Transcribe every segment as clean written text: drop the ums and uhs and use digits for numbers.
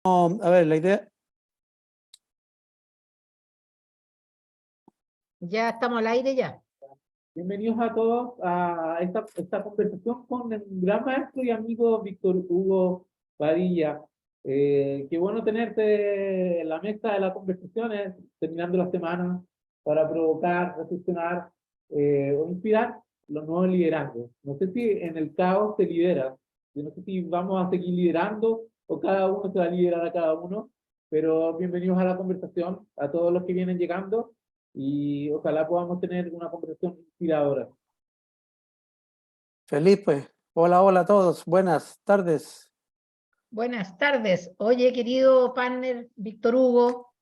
A ver, la idea. Ya estamos al aire ya. Bienvenidos a todos a esta conversación con el gran maestro y amigo Víctor Hugo Padilla. Qué bueno tenerte en la mesa de las conversaciones, terminando la semana, para provocar, reflexionar o inspirar los nuevos liderazgos. No sé si en el caos se lidera, yo no sé si vamos a seguir liderando o cada uno se va a liderar a cada uno, pero bienvenidos a la conversación, a todos los que vienen llegando y ojalá podamos tener una conversación inspiradora. Feliz, pues. Hola, hola a todos. Buenas tardes. Buenas tardes. Oye, querido partner Víctor Hugo,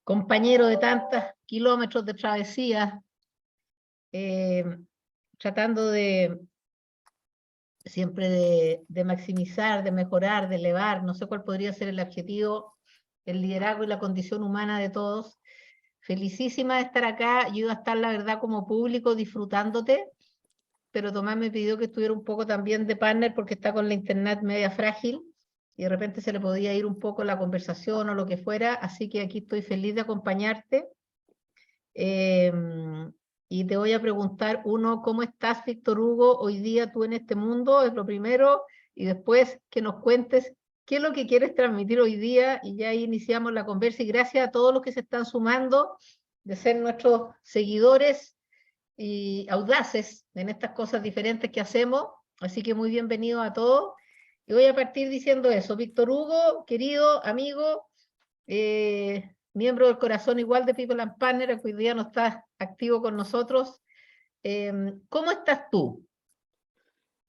compañero de tantos kilómetros de travesía, tratando siempre de maximizar, de mejorar, de elevar, no sé cuál podría ser el objetivo, el liderazgo y la condición humana de todos. Felicísima de estar acá. Yo iba a estar, la verdad, como público disfrutándote, pero Tomás me pidió que estuviera un poco también de partner porque está con la internet media frágil y de repente se le podía ir un poco la conversación o lo que fuera, así que aquí estoy feliz de acompañarte. Y te voy a preguntar, uno, ¿cómo estás, Víctor Hugo, hoy día tú en este mundo? Es lo primero, y después que nos cuentes qué es lo que quieres transmitir hoy día, y ya ahí iniciamos la conversa, y gracias a todos los que se están sumando, de ser nuestros seguidores y audaces en estas cosas diferentes que hacemos, así que muy bienvenido a todos. Y voy a partir diciendo eso, Víctor Hugo, querido amigo, miembro del corazón igual de People and Partner, que hoy día no está activo con nosotros. ¿Cómo estás tú?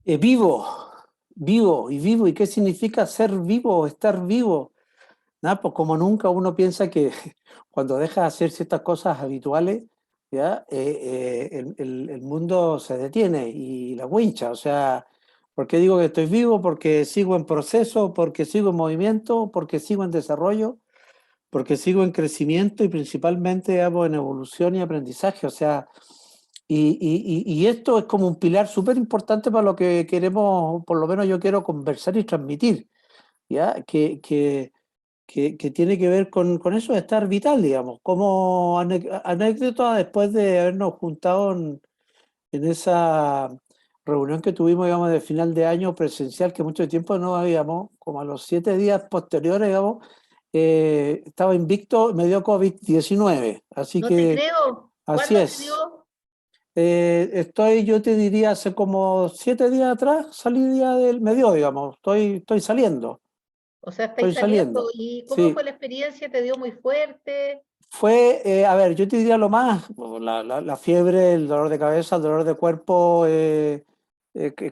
Vivo, vivo y vivo. ¿Y qué significa ser vivo o estar vivo? Nada, pues como nunca uno piensa que cuando deja de hacer ciertas cosas habituales, ¿ya? El mundo se detiene y la wincha. O sea, ¿por qué digo que estoy vivo? Porque sigo en proceso, porque sigo en movimiento, porque sigo en desarrollo, porque sigo en crecimiento y principalmente hago en evolución y aprendizaje. O sea, y esto es como un pilar súper importante para lo que queremos, por lo menos yo quiero conversar y transmitir, ¿ya? Que tiene que ver con eso de estar vital, digamos, como anécdota después de habernos juntado en esa reunión que tuvimos, digamos, de final de año presencial, que mucho tiempo no habíamos, como a los 7 días posteriores, digamos, estaba invicto, me dio COVID-19, así No te que creo. así ¿Cuándo te es. dio? Yo te diría, hace como 7 días atrás, salí día del medio, digamos, estoy saliendo, O sea, estáis estoy saliendo. saliendo. ¿Y cómo fue Sí, la experiencia? ¿Te dio muy fuerte? fue, a ver, yo te diría lo más, la fiebre, el dolor de cabeza, el dolor de cuerpo,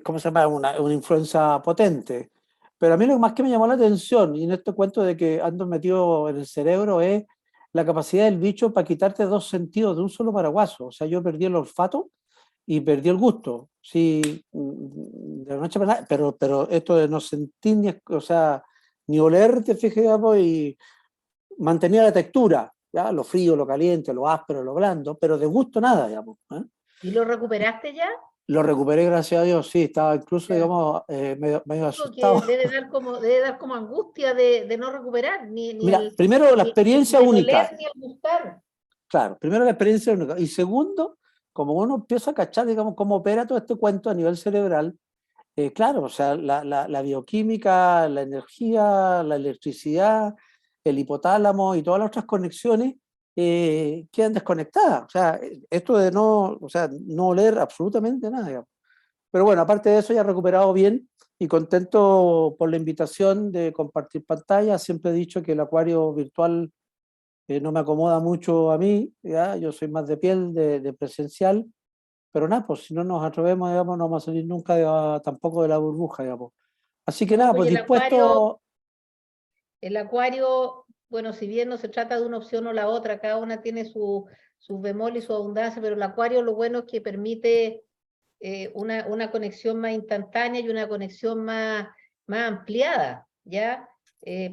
¿cómo se llama? Una influenza potente. Pero a mí lo más que me llamó la atención, y en este cuento de que ando metido en el cerebro, es la capacidad del bicho para quitarte 2 sentidos de un solo paraguaso. O sea, yo perdí el olfato y perdí el gusto. Sí, de la noche a la mañana, pero esto de no sentir ni, o sea, ni oler, te fijas, digamos, y mantenía la textura, ¿ya? Lo frío, lo caliente, lo áspero, lo blando, pero de gusto nada, digamos, ¿eh? ¿Y lo recuperaste ya? Lo recuperé, gracias a Dios, sí, estaba incluso, Ya. digamos, medio Digo que asustado. debe dar como angustia de no recuperar, Mira, primero la experiencia ni el única, oler ni el gustar. claro, primero la experiencia única, y segundo, como uno empieza a cachar, digamos, cómo opera todo este cuento a nivel cerebral, claro, o sea, la bioquímica, la energía, la electricidad, el hipotálamo y todas las otras conexiones quedan desconectadas. O sea, esto de no, o sea, no oler absolutamente nada, digamos. Pero bueno, aparte de eso, ya he recuperado bien y contento por la invitación de compartir pantalla. Siempre he dicho que el acuario virtual no me acomoda mucho a mí, ¿ya? Yo soy más de piel, de presencial, pero nada, pues si no nos atrevemos, digamos, no vamos a salir nunca tampoco de la burbuja, digamos. Así que No, nada, pues pues dispuesto. el acuario, bueno, si bien no se trata de una opción o la otra, cada una tiene su bemol y su abundancia, pero el acuario lo bueno es que permite una conexión más instantánea y una conexión más ampliada, ¿ya?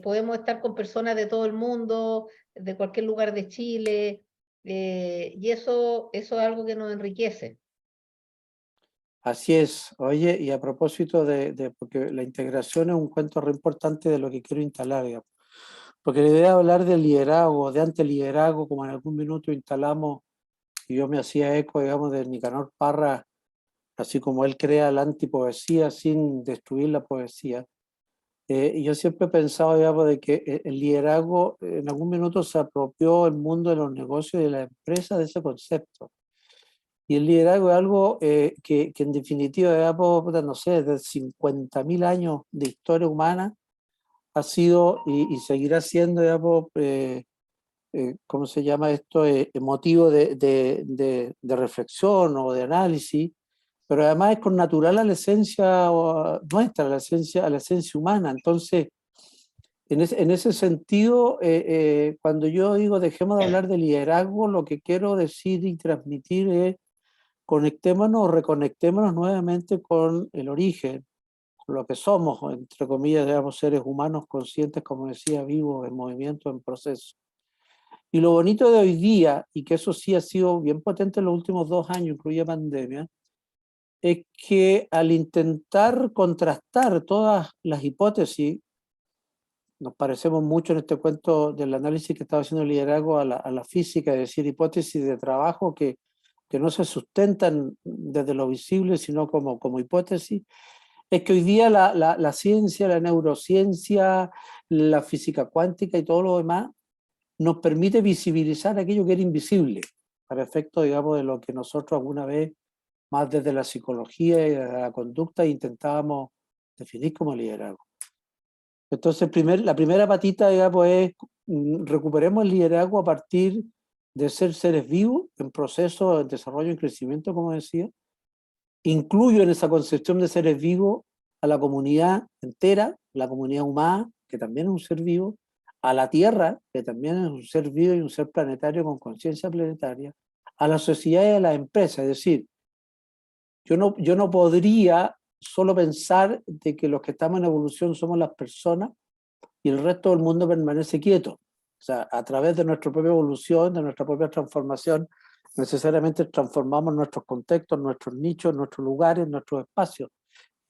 Podemos estar con personas de todo el mundo, de cualquier lugar de Chile, y eso es algo que nos enriquece. Así es. Oye, y a propósito porque la integración es un cuento re importante de lo que quiero instalar, digamos. Porque la idea de hablar de liderazgo, de antiliderazgo, como en algún minuto instalamos, y yo me hacía eco, digamos, de Nicanor Parra, así como él crea la antipoesía sin destruir la poesía. Y yo siempre he pensado, digamos, de que el liderazgo en algún minuto se apropió el mundo de los negocios y de la empresa de ese concepto. Y el liderazgo es algo que en definitiva, digamos, no sé, de 50.000 años de historia humana ha sido y seguirá siendo, digamos, ¿cómo se llama esto? Motivo de reflexión o de análisis, pero además es con natural a la esencia nuestra, a la esencia humana. Entonces, en ese sentido, cuando yo digo dejemos de hablar de liderazgo, lo que quiero decir y transmitir es conectémonos o reconectémonos nuevamente con el origen, con lo que somos, entre comillas, digamos, seres humanos conscientes, como decía, vivos, en movimiento, en proceso. Y lo bonito de hoy día, y que eso sí ha sido bien potente en los últimos 2 años, incluida pandemia, es que al intentar contrastar todas las hipótesis, nos parecemos mucho en este cuento del análisis que estaba haciendo el liderazgo a la física, es decir, hipótesis de trabajo que no se sustentan desde lo visible, sino como hipótesis, es que hoy día la ciencia, la neurociencia, la física cuántica y todo lo demás nos permite visibilizar aquello que era invisible, para efecto, digamos, de lo que nosotros alguna vez, más desde la psicología y de la conducta, intentábamos definir como liderazgo. Entonces, la primera patita, digamos, es recuperemos el liderazgo a partir de ser seres vivos en proceso de desarrollo y crecimiento, como decía. Incluyo en esa concepción de seres vivos a la comunidad entera, la comunidad humana, que también es un ser vivo, a la Tierra, que también es un ser vivo y un ser planetario con conciencia planetaria, a la sociedad y a la empresa. Es decir, yo no podría solo pensar de que los que estamos en evolución somos las personas y el resto del mundo permanece quieto. O sea, a través de nuestra propia evolución, de nuestra propia transformación, necesariamente transformamos nuestros contextos, nuestros nichos, nuestros lugares, nuestros espacios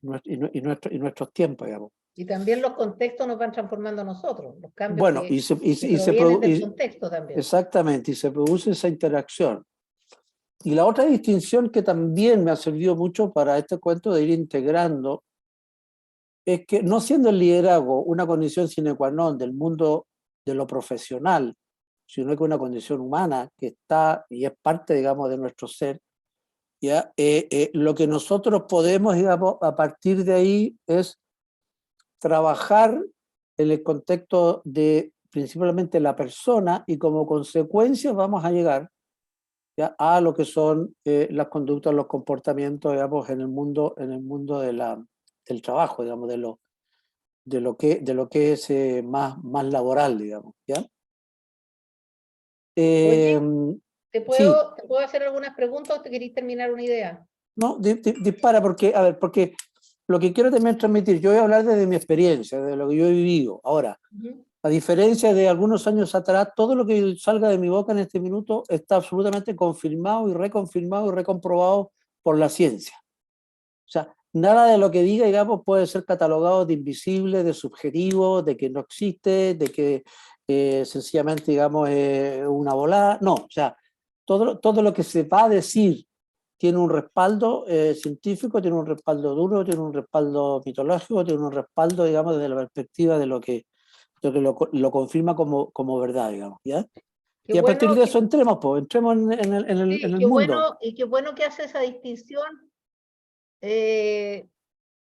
y nuestros tiempos, digamos. Y también los contextos nos van transformando a nosotros, los cambios Bueno, que provienen del contexto también. Exactamente, y se produce esa interacción. Y la otra distinción que también me ha servido mucho para este cuento de ir integrando es que no siendo el liderazgo una condición sine qua non del mundo de lo profesional, sino que una condición humana que está y es parte, digamos, de nuestro ser, ¿ya? Lo que nosotros podemos, digamos, a partir de ahí es trabajar en el contexto de principalmente la persona y como consecuencia vamos a llegar, ¿ya?, a lo que son las conductas, los comportamientos, digamos, en el mundo del trabajo, digamos, de lo que es más laboral, digamos, ¿ya? Oye, ¿te Sí, puedo hacer algunas preguntas o te querés terminar una idea? no, dispara, porque lo que quiero también transmitir, yo voy a hablar desde mi experiencia, de lo que yo he vivido. Ahora, a diferencia de algunos años atrás, todo lo que salga de mi boca en este minuto está absolutamente confirmado y recomprobado por la ciencia. O sea, nada de lo que diga, digamos, puede ser catalogado de invisible, de subjetivo, de que no existe, de que sencillamente, digamos, es una volada. No, o sea, todo lo que se va a decir tiene un respaldo científico, tiene un respaldo duro, tiene un respaldo mitológico, tiene un respaldo, digamos, desde la perspectiva de lo que lo confirma como verdad, digamos, ¿ya? Qué Y a partir bueno de eso entremos sí, en el mundo. qué bueno que hace esa distinción, eh,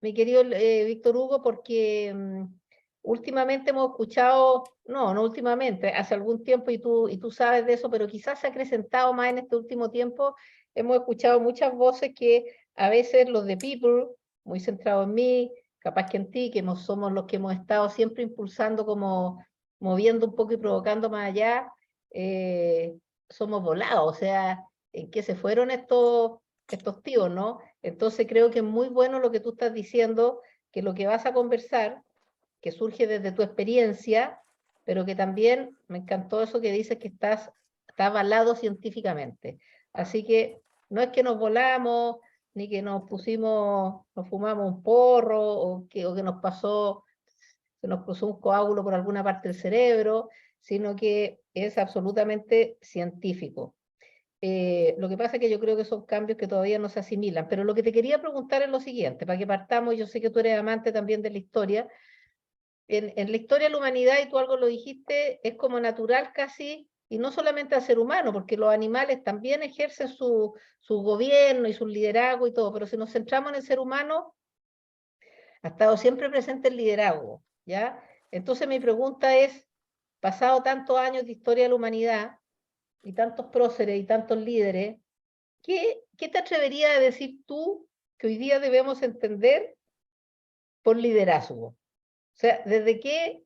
mi querido Víctor Hugo, porque últimamente hemos escuchado, no últimamente, hace algún tiempo, y tú sabes de eso, pero quizás se ha acrecentado más en este último tiempo, hemos escuchado muchas voces que a veces los de People, muy centrados en mí, capaz que en ti, que somos los que hemos estado siempre impulsando, como moviendo un poco y provocando más allá, somos volados, o sea, ¿en qué se fueron estos tíos, no? Entonces creo que es muy bueno lo que tú estás diciendo, que lo que vas a conversar, que surge desde tu experiencia, pero que también me encantó eso que dices que está avalado científicamente. Así que no es que nos volamos, ni que nos pusimos, nos fumamos un porro, o que nos pasó, se nos cruzó un coágulo por alguna parte del cerebro, sino que es absolutamente científico. Lo que pasa es que yo creo que son cambios que todavía no se asimilan, pero lo que te quería preguntar es lo siguiente, para que partamos, yo sé que tú eres amante también de la historia. En la historia de la humanidad, y tú algo lo dijiste, es como natural casi, y no solamente al ser humano, porque los animales también ejercen su gobierno y su liderazgo y todo, pero si nos centramos en el ser humano, ha estado siempre presente el liderazgo, ¿ya? Entonces mi pregunta es, pasado tantos años de historia de la humanidad, y tantos próceres y tantos líderes, ¿qué te atreverías a decir tú que hoy día debemos entender por liderazgo? O sea, ¿desde qué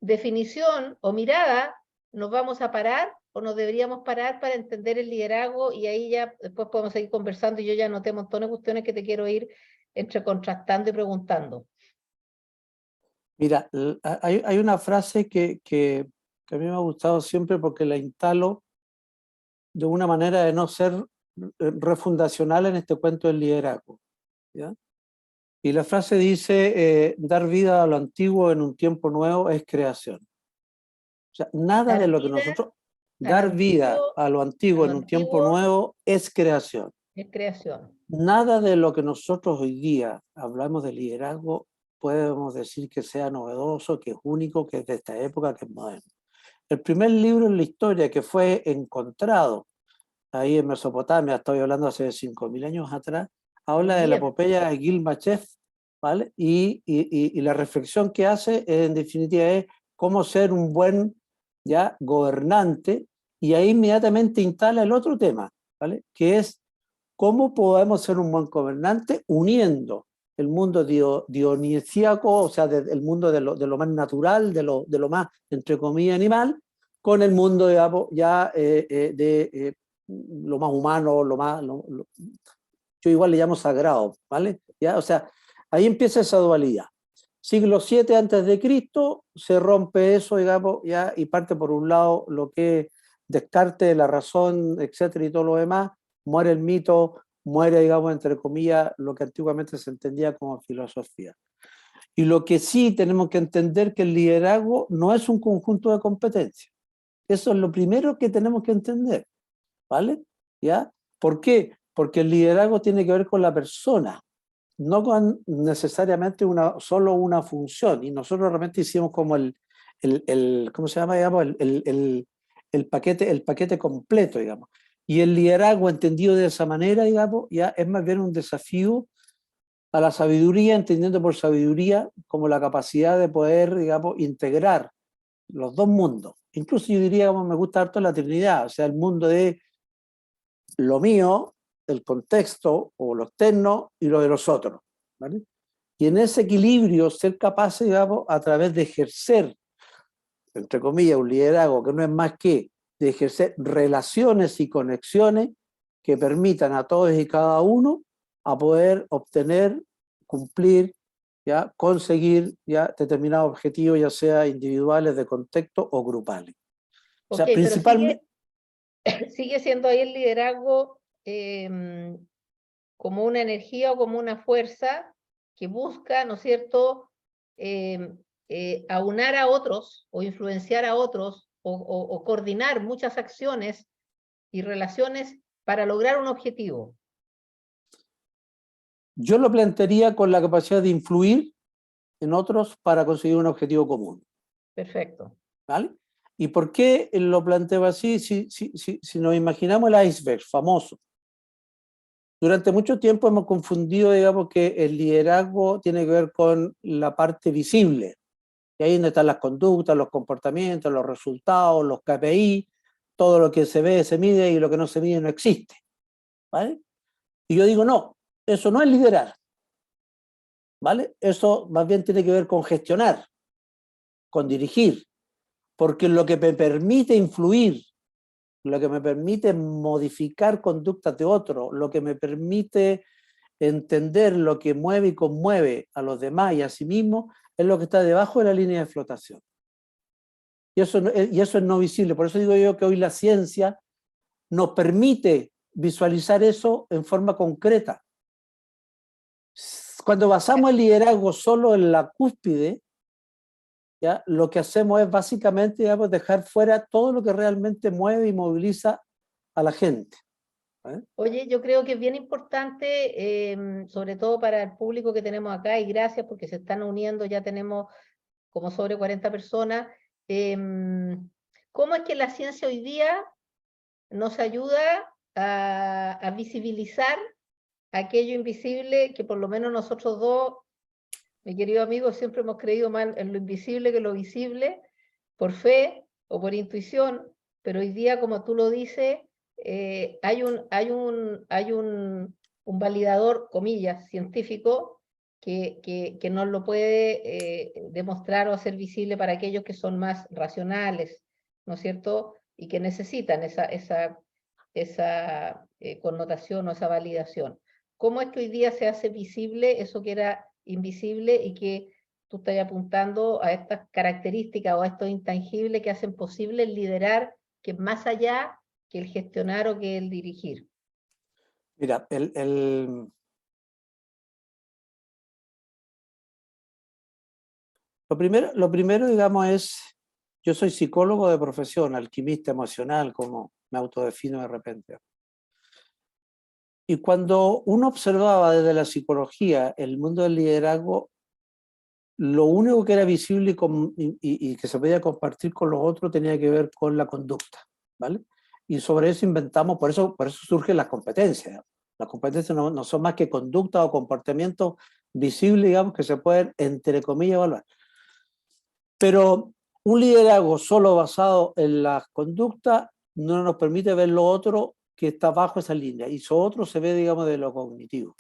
definición o mirada nos vamos a parar o nos deberíamos parar para entender el liderazgo? Y ahí ya después podemos seguir conversando, y yo ya anoté montones de cuestiones que te quiero ir entre contrastando y preguntando. Mira, hay una frase que a mí me ha gustado siempre porque la instalo de una manera de no ser refundacional en este cuento del liderazgo, ¿ya? Y la frase dice, dar vida a lo antiguo en un tiempo nuevo es creación. O sea, nada de Dar lo que vida nosotros, al dar vida antiguo, a lo a antiguo lo en un tiempo antiguo nuevo es creación. es creación. Nada de lo que nosotros hoy día hablamos de liderazgo podemos decir que sea novedoso, que es único, que es de esta época, que es moderno. El primer libro en la historia que fue encontrado ahí en Mesopotamia, estoy hablando hace 5.000 años atrás, habla de la Viejo. epopeya de Gilgamesh, ¿vale? Y la reflexión que hace, en definitiva, es cómo ser un buen, ya, gobernante, y ahí inmediatamente instala el otro tema, ¿vale? Que es cómo podemos ser un buen gobernante uniendo el mundo dionisíaco, o sea, el mundo de lo más natural, de lo más, entre comillas, animal, con el mundo ya de lo más humano, yo igual le llamo sagrado, ¿vale? ¿Ya? O sea, ahí empieza esa dualidad. Siglo VII antes de Cristo se rompe eso, digamos, ya, y parte por un lado lo que es Descartes, la razón, etcétera, y todo lo demás, muere el mito, muere, digamos, entre comillas, lo que antiguamente se entendía como filosofía. Y lo que sí tenemos que entender que el liderazgo no es un conjunto de competencias. Eso es lo primero que tenemos que entender, ¿vale? ¿Ya? ¿Por qué? Porque el liderazgo tiene que ver con la persona, no con necesariamente solo una función. Y nosotros realmente hicimos como ¿cómo se llama? Digamos, el paquete completo, digamos. Y el liderazgo entendido de esa manera, digamos, ya es más bien un desafío a la sabiduría, entendiendo por sabiduría como la capacidad de poder, digamos, integrar los dos mundos. Incluso yo diría, como me gusta harto la Trinidad, o sea, el mundo de lo mío, el contexto o lo externo y lo de los otros, ¿vale? Y en ese equilibrio ser capaces, digamos, a través de ejercer, entre comillas, un liderazgo que no es más que de ejercer relaciones y conexiones que permitan a todos y cada uno a poder obtener, cumplir, ya, conseguir ya determinados objetivos, ya sea individuales, de contexto o grupales. O Ok, sea, pero principalmente, sigue siendo ahí el liderazgo como una energía o como una fuerza que busca, ¿no es cierto?, aunar a otros o influenciar a otros o coordinar muchas acciones y relaciones para lograr un objetivo. yo lo plantearía con la capacidad de influir en otros para conseguir un objetivo común. Perfecto. ¿Vale? ¿Y por qué lo planteo así? Si nos imaginamos el iceberg famoso, durante mucho tiempo hemos confundido, digamos, que el liderazgo tiene que ver con la parte visible, y ahí donde están las conductas, los comportamientos, los resultados, los KPI, todo lo que se ve se mide y lo que no se mide no existe, ¿vale? Y yo digo, no, eso no es liderar, ¿vale? Eso más bien tiene que ver con gestionar, con dirigir, porque lo que me permite influir, lo que me permite modificar conductas de otro, lo que me permite entender lo que mueve y conmueve a los demás y a sí mismo, es lo que está debajo de la línea de flotación. Y eso es no visible. Por eso digo yo que hoy la ciencia nos permite visualizar eso en forma concreta. Cuando basamos el liderazgo solo en la cúspide, ¿ya? Lo que hacemos es básicamente, digamos, dejar fuera todo lo que realmente mueve y moviliza a la gente. Oye, yo creo que es bien importante, sobre todo para el público que tenemos acá, y gracias porque se están uniendo, ya tenemos como sobre 40 personas. ¿Cómo es que la ciencia hoy día nos ayuda a visibilizar aquello invisible que por lo menos nosotros dos, mi querido amigo, siempre hemos creído más en lo invisible que lo visible, por fe o por intuición, pero hoy día, como tú lo dices, hay un validador, comillas, científico, que nos lo puede demostrar o hacer visible para aquellos que son más racionales, ¿no es cierto? Y que necesitan esa connotación o esa validación. ¿Cómo es que hoy día se hace visible eso que era invisible y que tú estás apuntando a estas características o a estos intangibles que hacen posible el liderar, que es más allá que el gestionar o que el dirigir? Mira, lo primero, digamos, es, yo soy psicólogo de profesión, alquimista emocional, como me autodefino de repente. Y cuando uno observaba desde la psicología el mundo del liderazgo, lo único que era visible y que se podía compartir con los otros tenía que ver con la conducta, ¿vale? Y sobre eso inventamos, por eso surgen las competencias. Las competencias no son más que conducta o comportamientos visibles, digamos, que se pueden, entre comillas, evaluar. Pero un liderazgo solo basado en las conductas no nos permite ver lo otro que está bajo esa línea, y eso otro se ve, digamos, de lo cognitivo,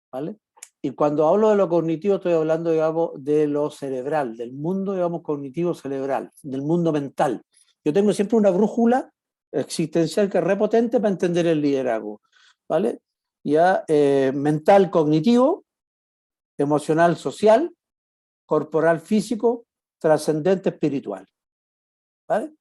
¿vale? Y cuando hablo de lo cognitivo estoy hablando, digamos, de lo cerebral, del mundo, digamos, cognitivo cerebral, del mundo mental. Yo tengo siempre una brújula existencial que es repotente para entender el liderazgo, ¿vale? Ya, mental, cognitivo, emocional, social, corporal, físico, trascendente, espiritual, ¿vale?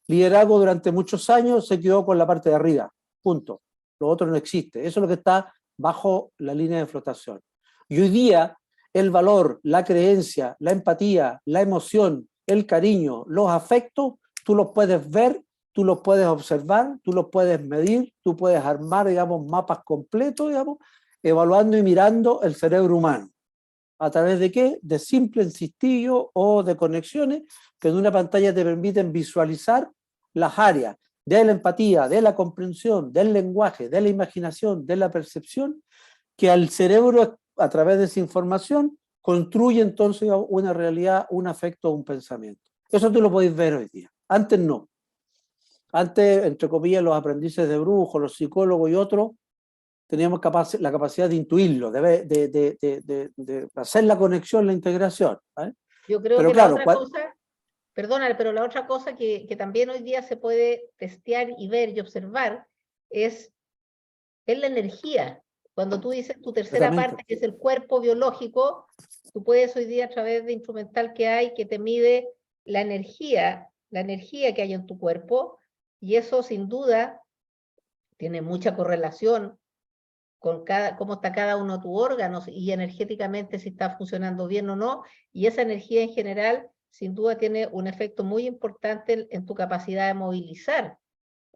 Liderazgo durante muchos años se quedó con la parte de arriba, punto. Lo otro no existe. Eso es lo que está bajo la línea de flotación. Y hoy día el valor, la creencia, la empatía, la emoción, el cariño, los afectos, tú los puedes ver, tú los puedes observar, tú los puedes medir, tú puedes armar, digamos, mapas completos, digamos, evaluando y mirando el cerebro humano. ¿A través de qué? De simples cistillos o de conexiones que en una pantalla te permiten visualizar las áreas de la empatía, de la comprensión, del lenguaje, de la imaginación, de la percepción, que al cerebro, a través de esa información, construye entonces una realidad, un afecto, un pensamiento. Eso tú lo podéis ver hoy día. Antes no. Antes, entre comillas, los aprendices de brujo, los psicólogos y otros, teníamos la capacidad de intuirlo, de hacer la conexión, la integración, ¿vale? Yo creo Pero que claro, la otra cosa, perdona, pero la otra cosa que también hoy día se puede testear y ver y observar es la energía. Cuando tú dices tu tercera parte, que es el cuerpo biológico, tú puedes hoy día a través de instrumental que hay, que te mide la energía que hay en tu cuerpo, y eso sin duda tiene mucha correlación con cómo está cada uno de tus órganos y energéticamente si está funcionando bien o no, y esa energía en general sin duda tiene un efecto muy importante en tu capacidad de movilizar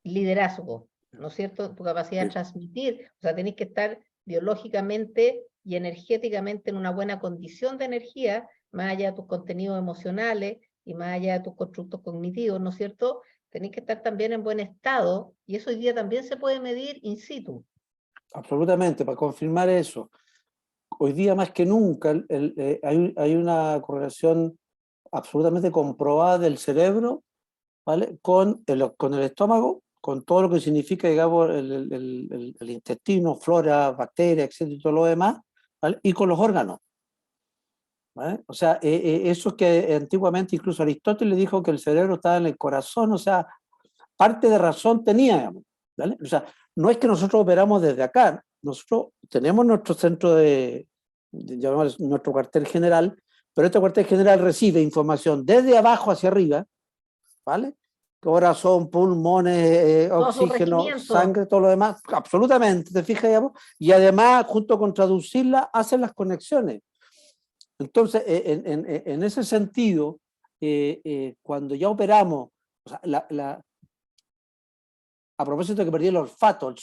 liderazgo, ¿no es cierto? Tu capacidad de transmitir, o sea, tenés que estar biológicamente y energéticamente en una buena condición de energía, más allá de tus contenidos emocionales y más allá de tus constructos cognitivos, ¿no es cierto? Tenés que estar también en buen estado, y eso hoy día también se puede medir in situ. Absolutamente, para confirmar eso. Hoy día más que nunca hay una correlación absolutamente comprobada del cerebro, ¿vale? Con el estómago, con todo lo que significa, digamos, el intestino, flora, bacterias, etcétera, y todo lo demás, ¿vale? Y con los órganos, ¿vale? O sea, eso es que antiguamente incluso Aristóteles dijo que el cerebro estaba en el corazón, o sea, parte de razón tenía, digamos, ¿vale? O sea, no es que nosotros operamos desde acá, nosotros tenemos nuestro centro llamamos nuestro cuartel general, pero este cuartel general recibe información desde abajo hacia arriba, ¿vale? corazón, pulmones, Todo su oxígeno, regimiento. sangre, todo lo demás, absolutamente, ¿te fijas, digamos? Y además, junto con traducirla, hacen las conexiones. Entonces, en ese sentido, cuando ya operamos, o sea, a propósito de que perdí el olfato, el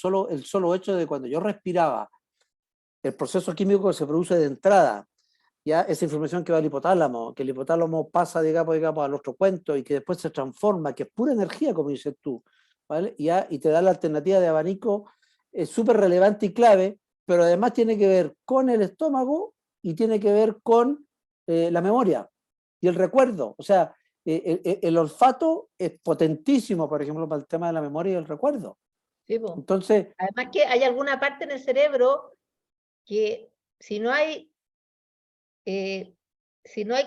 solo hecho de cuando yo respiraba, el proceso químico que se produce de entrada, ya esa información que va al hipotálamo, que el hipotálamo pasa, digamos, al otro cuento y que después se transforma, que es pura energía, como dices tú, ¿vale? Ya, y te da la alternativa de abanico, es súper relevante y clave, pero además tiene que ver con el estómago y tiene que ver con la memoria y el recuerdo. O sea, el olfato es potentísimo, por ejemplo, para el tema de la memoria y el recuerdo. Sí, po. Entonces, Además que hay alguna parte en el cerebro que si no hay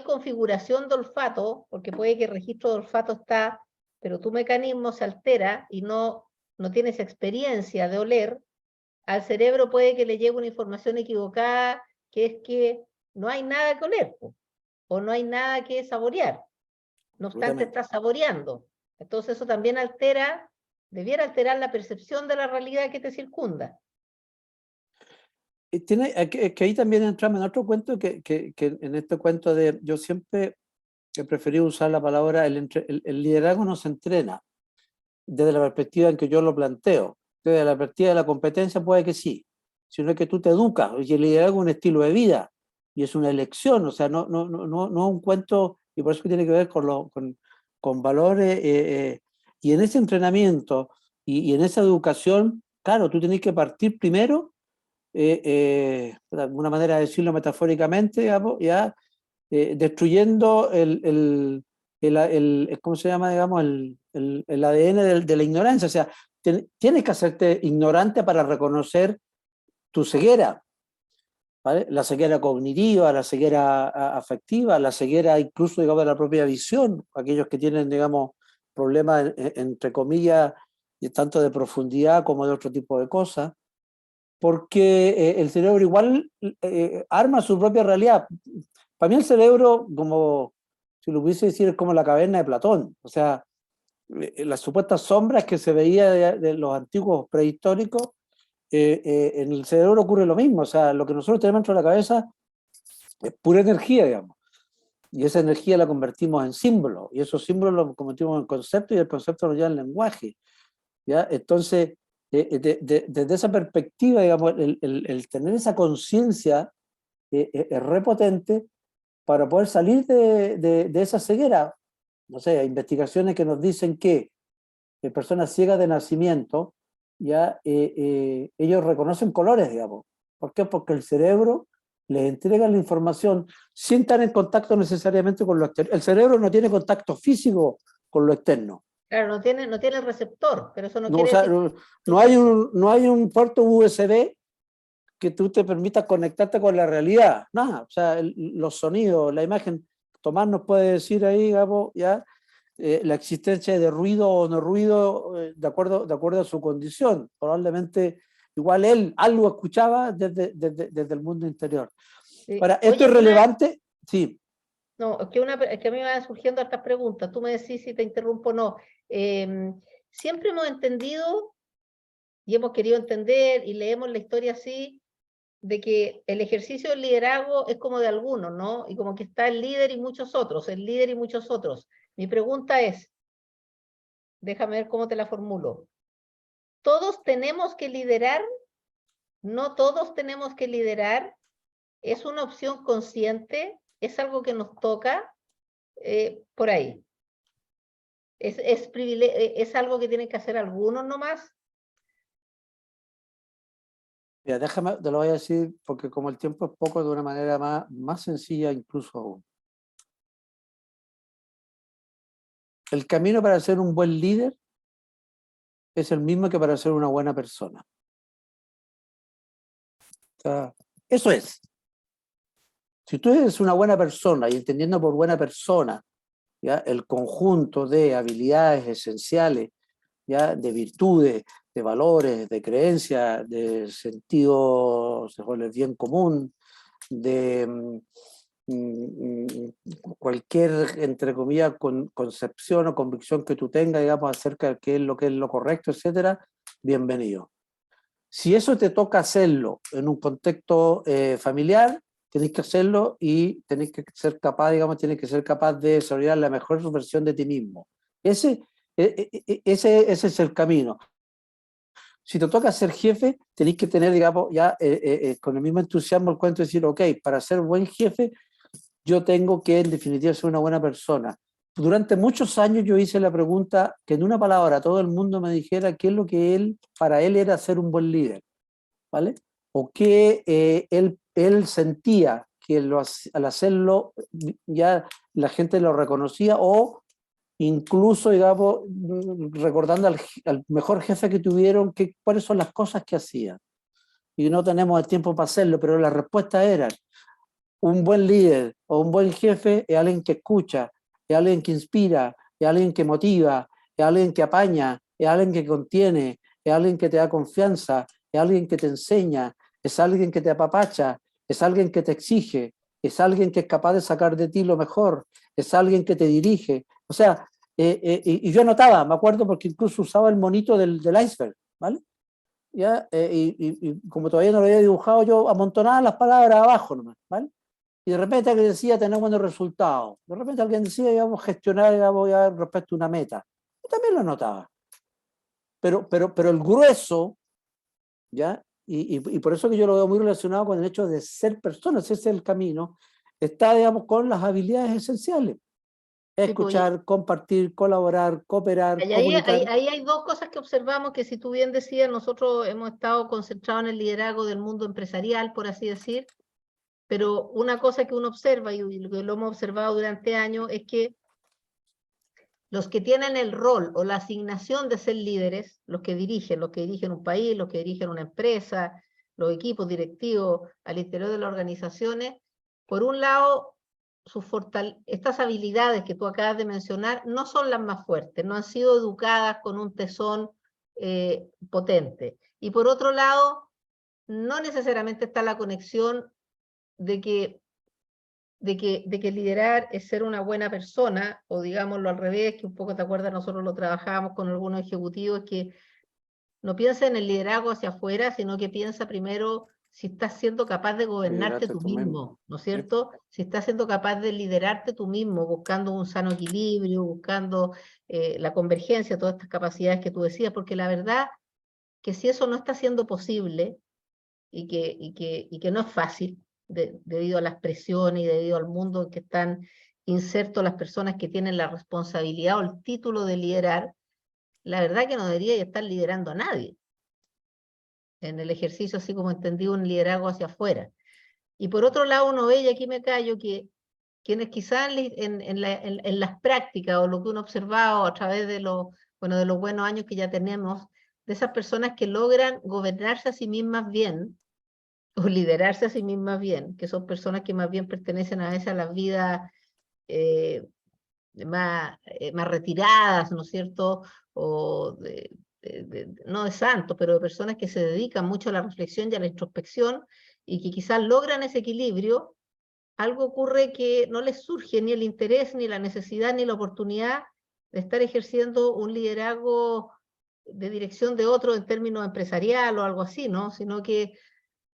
configuración de olfato, porque puede que el registro de olfato está, pero tu mecanismo se altera y no tienes experiencia de oler, al cerebro puede que le llegue una información equivocada, que es que no hay nada que oler, o no hay nada que saborear. No obstante, estás saboreando. Entonces eso también debiera alterar la percepción de la realidad que te circunda. Es que ahí también entramos en otro cuento que en este cuento de, yo siempre he preferido usar la palabra, el liderazgo no se entrena desde la perspectiva en que yo lo planteo. Desde la perspectiva de la competencia puede que sí, sino que tú te educas, y el liderazgo es un estilo de vida, y es una elección, o sea, no un cuento, y por eso tiene que ver con valores, y en ese entrenamiento y en esa educación, claro, tú tienes que partir primero, de alguna manera de decirlo metafóricamente, digamos, ya destruyendo ¿cómo se llama, digamos, el ADN de la ignorancia? O sea, tienes que hacerte ignorante para reconocer tu ceguera, ¿vale? La ceguera cognitiva, la ceguera afectiva, la ceguera incluso, digamos, de la propia visión, aquellos que tienen, digamos, problemas, entre comillas, tanto de profundidad como de otro tipo de cosas, porque el cerebro igual arma su propia realidad. Para mí el cerebro, como si lo pudiese decir, es como la caverna de Platón. O sea, las supuestas sombras que se veía de los antiguos prehistóricos, en el cerebro ocurre lo mismo. O sea, lo que nosotros tenemos dentro de la cabeza es pura energía, digamos. Y esa energía la convertimos en símbolos. Y esos símbolos los convertimos en conceptos y el concepto lo lleva en lenguaje. ¿Ya? Entonces, desde esa perspectiva, digamos, el tener esa conciencia es repotente para poder salir de esa ceguera. No sé, hay investigaciones que nos dicen que personas ciegas de nacimiento, ya ellos reconocen colores, digamos. ¿Por qué? Porque el cerebro les entrega la información sin estar en contacto necesariamente con lo externo. El cerebro no tiene contacto físico con lo externo. Claro, no tiene el receptor, pero eso no No, quiere o sea, decir... no hay un puerto USB que tú te permitas conectarte con la realidad. Nada, o sea, los sonidos, la imagen. Tomás nos puede decir ahí, digamos, ya, la existencia de ruido o no ruido, de acuerdo a su condición. Probablemente, igual él algo escuchaba desde el mundo interior. Sí. Ahora, esto Oye, es relevante, sí. No, es que a mí me van surgiendo estas preguntas. Tú me decís si te interrumpo o no. Siempre hemos entendido y hemos querido entender y leemos la historia así, de que el ejercicio del liderazgo es como de algunos, ¿no? Y como que está el líder y muchos otros, el líder y muchos otros. Mi pregunta es, déjame ver cómo te la formulo. ¿Todos tenemos que liderar? ¿No todos tenemos que liderar? ¿Es una opción consciente? ¿Es algo que nos toca? Por ahí. ¿Es algo que tienen que hacer algunos nomás? Mira, déjame, te lo voy a decir porque como el tiempo es poco, de una manera más sencilla incluso aún. El camino para ser un buen líder es el mismo que para ser una buena persona. O sea, eso es. Si tú eres una buena persona, y entendiendo por buena persona, ¿ya?, el conjunto de habilidades esenciales, ¿ya?, de virtudes, de valores, de creencias, de sentido del bien común, de cualquier, entre comillas, concepción o convicción que tú tengas, digamos, acerca de qué es lo correcto, etcétera, bienvenido. Si eso te toca hacerlo en un contexto familiar, tenés que hacerlo y tenés que ser capaz, digamos, tienes que ser capaz de desarrollar la mejor versión de ti mismo. Ese es el camino. Si te toca ser jefe, tenés que tener, digamos, ya con el mismo entusiasmo el cuento de decir, ok, para ser buen jefe, yo tengo que, en definitiva, ser una buena persona. Durante muchos años yo hice la pregunta que en una palabra todo el mundo me dijera qué es lo que para él era ser un buen líder, ¿vale? O qué él sentía que al hacerlo ya la gente lo reconocía, o incluso, digamos, recordando al mejor jefe que tuvieron, cuáles son las cosas que hacía. Y no tenemos el tiempo para hacerlo, pero la respuesta era: un buen líder o un buen jefe es alguien que escucha, es alguien que inspira, es alguien que motiva, es alguien que apaña, es alguien que contiene, es alguien que te da confianza, es alguien que te enseña, es alguien que te apapacha, es alguien que te exige, es alguien que es capaz de sacar de ti lo mejor, es alguien que te dirige. O sea, y yo anotaba, me acuerdo, porque incluso usaba el monito del iceberg, ¿vale? ¿Ya? Y como todavía no lo había dibujado, yo amontonaba las palabras abajo nomás, ¿vale? Y de repente alguien decía tener buenos resultados. De repente alguien decía, digamos, gestionar, digamos, respecto a una meta. Yo también lo notaba. Pero el grueso, ¿ya? Y por eso que yo lo veo muy relacionado con el hecho de ser personas, ese es el camino, está, digamos, con las habilidades esenciales. Escuchar, compartir, colaborar, cooperar, comunicar. Ahí hay dos cosas que observamos que, si tú bien decías, nosotros hemos estado concentrados en el liderazgo del mundo empresarial, por así decir, pero una cosa que uno observa, y lo hemos observado durante años, es que los que tienen el rol o la asignación de ser líderes, los que dirigen un país, los que dirigen una empresa, los equipos directivos al interior de las organizaciones, por un lado, estas habilidades que tú acabas de mencionar no son las más fuertes, no han sido educadas con un tesón potente. Y por otro lado, no necesariamente está la conexión de que liderar es ser una buena persona, o digámoslo al revés, que un poco te acuerdas, nosotros lo trabajábamos con algunos ejecutivos, que no piensa en el liderazgo hacia afuera, sino que piensa primero si estás siendo capaz de gobernarte tú mismo, ¿no es cierto? Si estás siendo capaz de liderarte tú mismo, buscando un sano equilibrio, buscando la convergencia, todas estas capacidades que tú decías, porque la verdad que si eso no está siendo posible, y que no es fácil, debido a las presiones y debido al mundo en que están insertos las personas que tienen la responsabilidad o el título de liderar, la verdad que no debería estar liderando a nadie en el ejercicio, así como entendí, un liderazgo hacia afuera. Y por otro lado uno ve, y aquí me callo, que quienes quizás en las prácticas, o lo que uno ha observado a través de los buenos años que ya tenemos, de esas personas que logran gobernarse a sí mismas bien, o liderarse a sí mismas bien, que son personas que más bien pertenecen a veces a las vidas más retiradas, ¿no es cierto? O no de santos, pero de personas que se dedican mucho a la reflexión y a la introspección, y que quizás logran ese equilibrio. Algo ocurre que no les surge ni el interés, ni la necesidad, ni la oportunidad de estar ejerciendo un liderazgo de dirección de otro en términos empresarial o algo así, ¿no? Sino que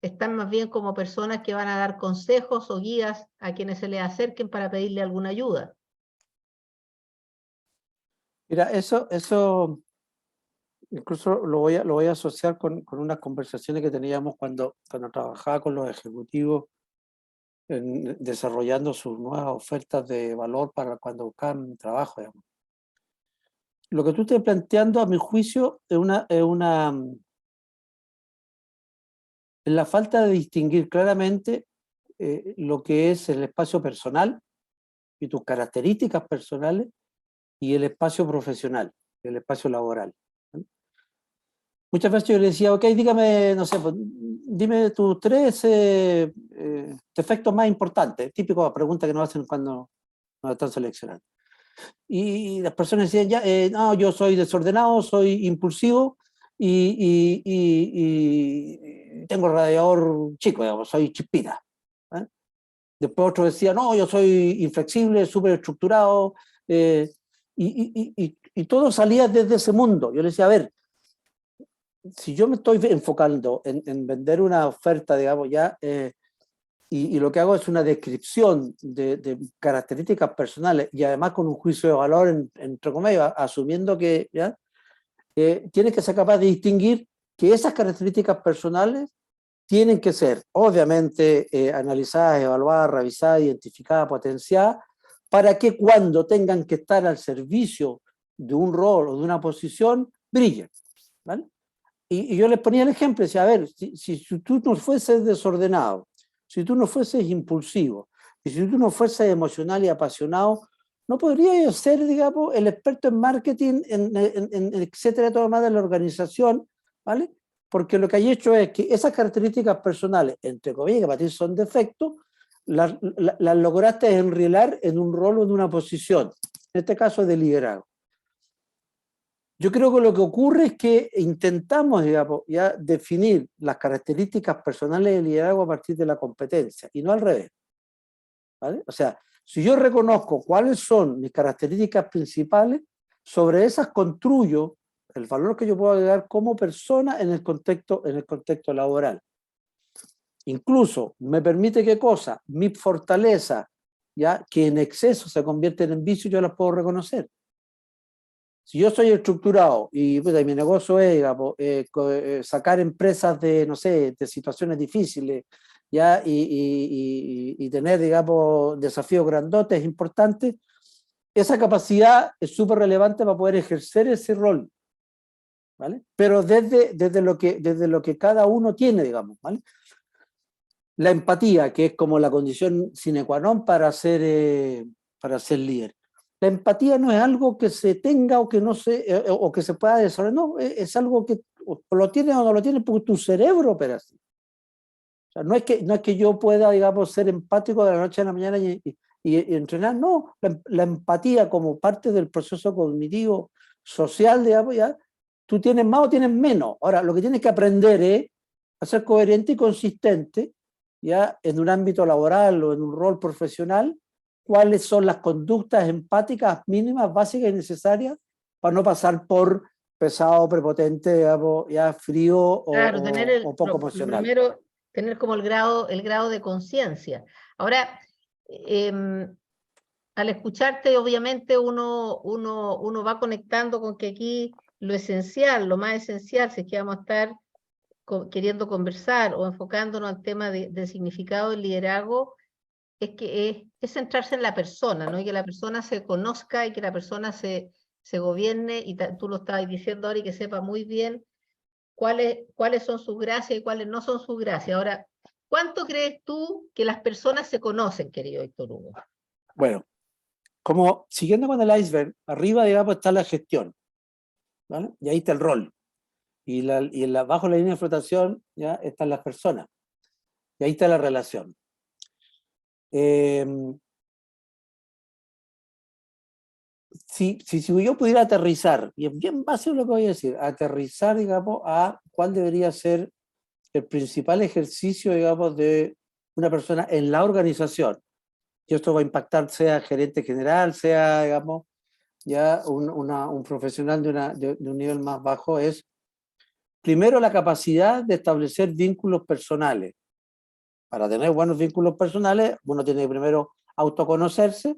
están más bien como personas que van a dar consejos o guías a quienes se les acerquen para pedirle alguna ayuda. Mira, eso incluso lo voy a asociar con unas conversaciones que teníamos cuando trabajaba con los ejecutivos desarrollando sus nuevas ofertas de valor para cuando buscaban trabajo, digamos. Lo que tú estás planteando, a mi juicio, es la falta de distinguir claramente lo que es el espacio personal y tus características personales, y el espacio profesional, el espacio laboral. Muchas veces yo le decía, ok, dígame, no sé, pues, dime tus 3 defectos más importantes, típico pregunta que nos hacen cuando nos están seleccionando. Y las personas decían, ya, no, yo soy desordenado, soy impulsivo y tengo el radiador chico, digamos, soy chispita. Después otro decía, no, yo soy inflexible, súper estructurado, y todo salía desde ese mundo. Yo le decía, a ver, si yo me estoy enfocando en vender una oferta, digamos, ya, y lo que hago es una descripción de características personales y además con un juicio de valor, entre comillas, asumiendo que ¿ya? Tienes que ser capaz de distinguir que esas características personales tienen que ser, obviamente, analizadas, evaluadas, revisadas, identificadas, potenciadas, para que cuando tengan que estar al servicio de un rol o de una posición, brillen, ¿vale? Y yo les ponía el ejemplo, decía, a ver, si tú no fueses desordenado, si tú no fueses impulsivo, y si tú no fueses emocional y apasionado, no podría yo ser, digamos, el experto en marketing, etcétera, todo más de la organización, ¿vale? Porque lo que hay hecho es que esas características personales, entre comillas, que para ti son defectos, las lograste enrielar en un rol o en una posición, en este caso de liderazgo. Yo creo que lo que ocurre es que intentamos, digamos, ya definir las características personales del liderazgo a partir de la competencia y no al revés, ¿vale? O sea, si yo reconozco cuáles son mis características principales, sobre esas construyo el valor que yo puedo agregar como persona en el contexto laboral. Incluso me permite qué cosa, mis fortalezas, ya que en exceso se convierten en vicios, yo las puedo reconocer. Si yo soy estructurado y mi negocio es, digamos, sacar empresas de, no sé, de situaciones difíciles, ¿ya? Y tener, digamos, desafíos grandotes, importantes, esa capacidad es súper relevante para poder ejercer ese rol, ¿vale? Pero desde lo que cada uno tiene, digamos, ¿vale? La empatía, que es como la condición sine qua non para ser líder. La empatía no es algo que se tenga o que no se, o que se pueda desarrollar, no, es algo que o lo tienes o no lo tienes porque tu cerebro opera así. O sea, no es que yo pueda, digamos, ser empático de la noche a la mañana y entrenar, no, la empatía como parte del proceso cognitivo, social, digamos, ya, tú tienes más o tienes menos. Ahora, lo que tienes que aprender es a ser coherente y consistente, ya, en un ámbito laboral o en un rol profesional, cuáles son las conductas empáticas mínimas, básicas y necesarias para no pasar por pesado, prepotente, digamos, ya frío Claro, o poco lo emocional. primero, tener como el grado de conciencia. Ahora, al escucharte, obviamente uno va conectando con que aquí lo esencial, lo más esencial, si es que vamos a estar queriendo conversar o enfocándonos al tema del significado del liderazgo, es que es centrarse en la persona, ¿no? Y que la persona se conozca y que la persona se gobierne, y tú lo estabas diciendo ahora, y que sepa muy bien cuáles son sus gracias y cuáles no son sus gracias. Ahora, ¿cuánto crees tú que las personas se conocen, querido Víctor Hugo? Bueno, como siguiendo con el iceberg, arriba, digamos, está la gestión, ¿vale? Y ahí está el rol. Y bajo la línea de flotación ya están las personas. Y ahí está la relación. Si yo pudiera aterrizar, y es bien básico lo que voy a decir, aterrizar, digamos, a cuál debería ser el principal ejercicio, digamos, de una persona en la organización. Y esto va a impactar sea gerente general, sea, digamos, ya un profesional de un nivel más bajo, es primero la capacidad de establecer vínculos personales. Para tener buenos vínculos personales, uno tiene que primero autoconocerse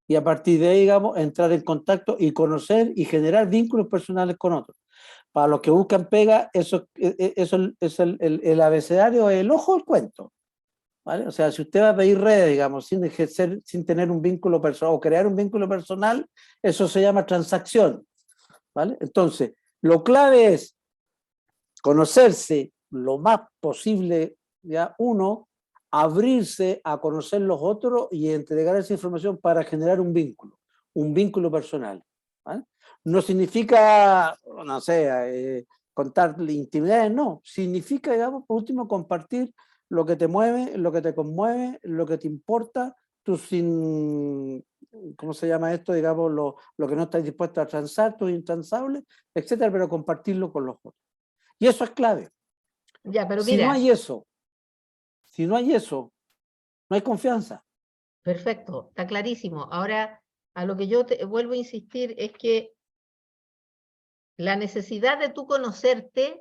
y a partir de ahí, digamos, entrar en contacto y conocer y generar vínculos personales con otros. Para los que buscan pega, eso es el abecedario, el ojo del cuento, ¿vale? O sea, si usted va a pedir redes, digamos, sin tener un vínculo personal o crear un vínculo personal, eso se llama transacción, ¿vale? Entonces, lo clave es conocerse lo más posible, ya uno, abrirse a conocer los otros y entregar esa información para generar un vínculo personal, ¿vale? No significa, no sé, contar intimidades, no, significa, digamos, por último, compartir lo que te mueve, lo que te conmueve, lo que te importa, ¿cómo se llama esto? Digamos, lo que no estás dispuesto a transar, tus intransables, etcétera, pero compartirlo con los otros. Y eso es clave. Ya, pero si mira, no hay eso, no hay confianza. Perfecto, está clarísimo. Ahora, a lo que yo te vuelvo a insistir es que la necesidad de tú conocerte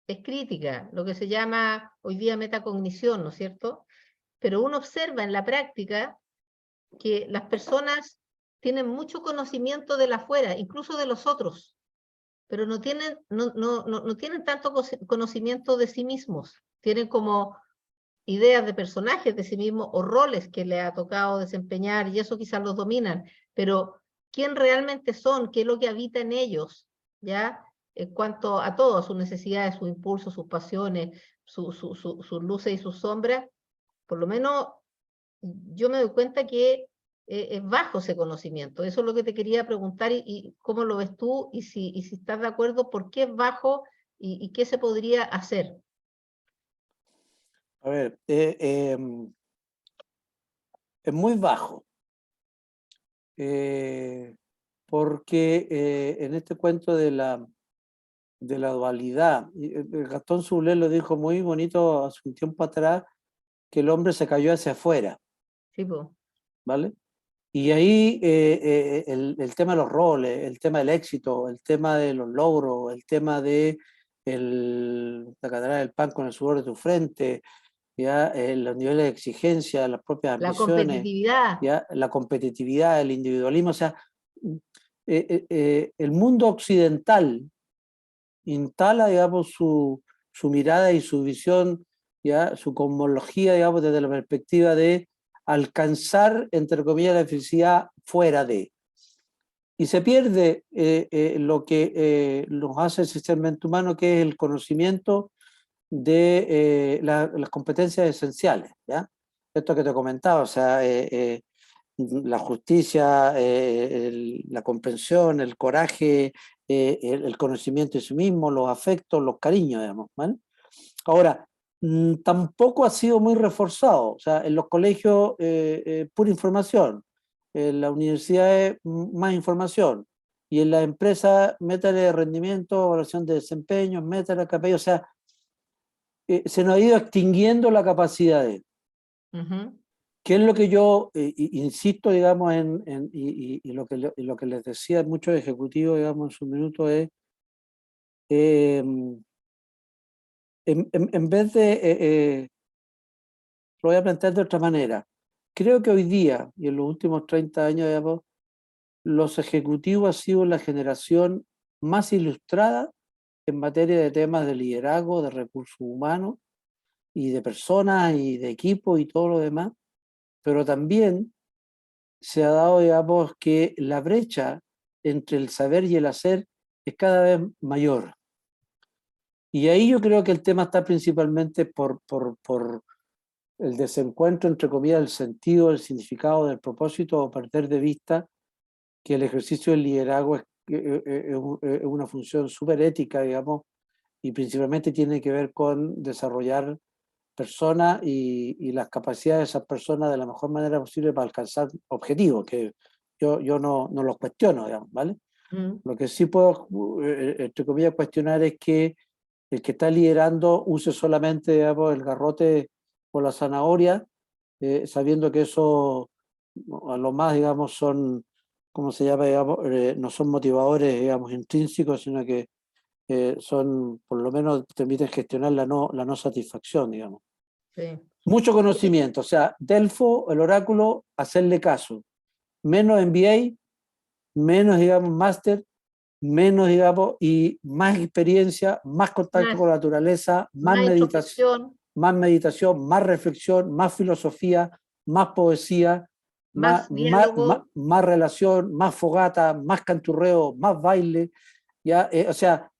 es crítica, lo que se llama hoy día metacognición, ¿no es cierto? Pero uno observa en la práctica que las personas tienen mucho conocimiento de la afuera, incluso de los otros, pero no tienen, no tienen tanto conocimiento de sí mismos. Tienen como ideas de personajes de sí mismos o roles que le ha tocado desempeñar y eso quizás los dominan, pero quién realmente son, qué es lo que habita en ellos, ¿ya? En cuanto a todo, a sus necesidades, sus impulsos, sus pasiones, sus luces y sus sombras, por lo menos yo me doy cuenta que es bajo ese conocimiento. Eso es lo que te quería preguntar y cómo lo ves tú y si estás de acuerdo, por qué es bajo y qué se podría hacer. A ver, es muy bajo, porque en este cuento de la dualidad, Gastón Soulet lo dijo muy bonito hace un tiempo atrás, que el hombre se cayó hacia afuera, Sí, po. ¿vale? Y ahí el tema de los roles, el tema del éxito, el tema de los logros, el tema de la catedral del pan con el sudor de tu frente, ya los niveles de exigencia, las propias La ambiciones, competitividad. ya la competitividad, el individualismo, o sea, el mundo occidental instala, digamos, su mirada y su visión, ya su cosmología, digamos, desde la perspectiva de alcanzar, entre comillas, la felicidad fuera de. Y se pierde lo que nos hace esencialmente humano, que es el conocimiento de las competencias esenciales, ¿ya? Esto que te comentaba, o sea, la justicia, la comprensión, el coraje, el conocimiento de sí mismo, los afectos, los cariños, digamos, ¿vale? Ahora, tampoco ha sido muy reforzado, o sea, en los colegios pura información, en las universidades más información, y en las empresas métale rendimiento, evaluación de desempeño, métale KPI, o sea, se nos ha ido extinguiendo la capacidad de... ¿Qué es lo que yo insisto, digamos, y lo que les decía a muchos ejecutivos, digamos, en su minuto es, en vez de, lo voy a plantear de otra manera, creo que hoy día, y en los últimos 30 años, digamos, los ejecutivos han sido la generación más ilustrada en materia de temas de liderazgo, de recursos humanos, y de personas, y de equipo, y todo lo demás, pero también se ha dado, digamos, que la brecha entre el saber y el hacer es cada vez mayor. Y ahí yo creo que el tema está principalmente por el desencuentro, entre comillas, del sentido, del significado, del propósito, o perder de vista que el ejercicio del liderazgo es una función súper ética, digamos, y principalmente tiene que ver con desarrollar personas y las capacidades de esas personas de la mejor manera posible para alcanzar objetivos, que yo no los cuestiono, digamos, ¿vale? Lo que sí puedo, entre comillas, cuestionar es que el que está liderando use solamente, digamos, el garrote o la zanahoria, sabiendo que eso a lo más, digamos, son, ¿cómo se llama? Digamos, no son motivadores, digamos, intrínsecos, sino que son, por lo menos, te permiten gestionar la no satisfacción, digamos. Sí. Mucho conocimiento, o sea, Delfo, el oráculo, hacerle caso. Menos MBA, menos, digamos, máster, menos, digamos, y más experiencia, más contacto con la naturaleza, Más introspección, más reflexión, más filosofía, más poesía, más diálogo. más relación, más fogata, más canturreo, más baile, ¿ya? O sea,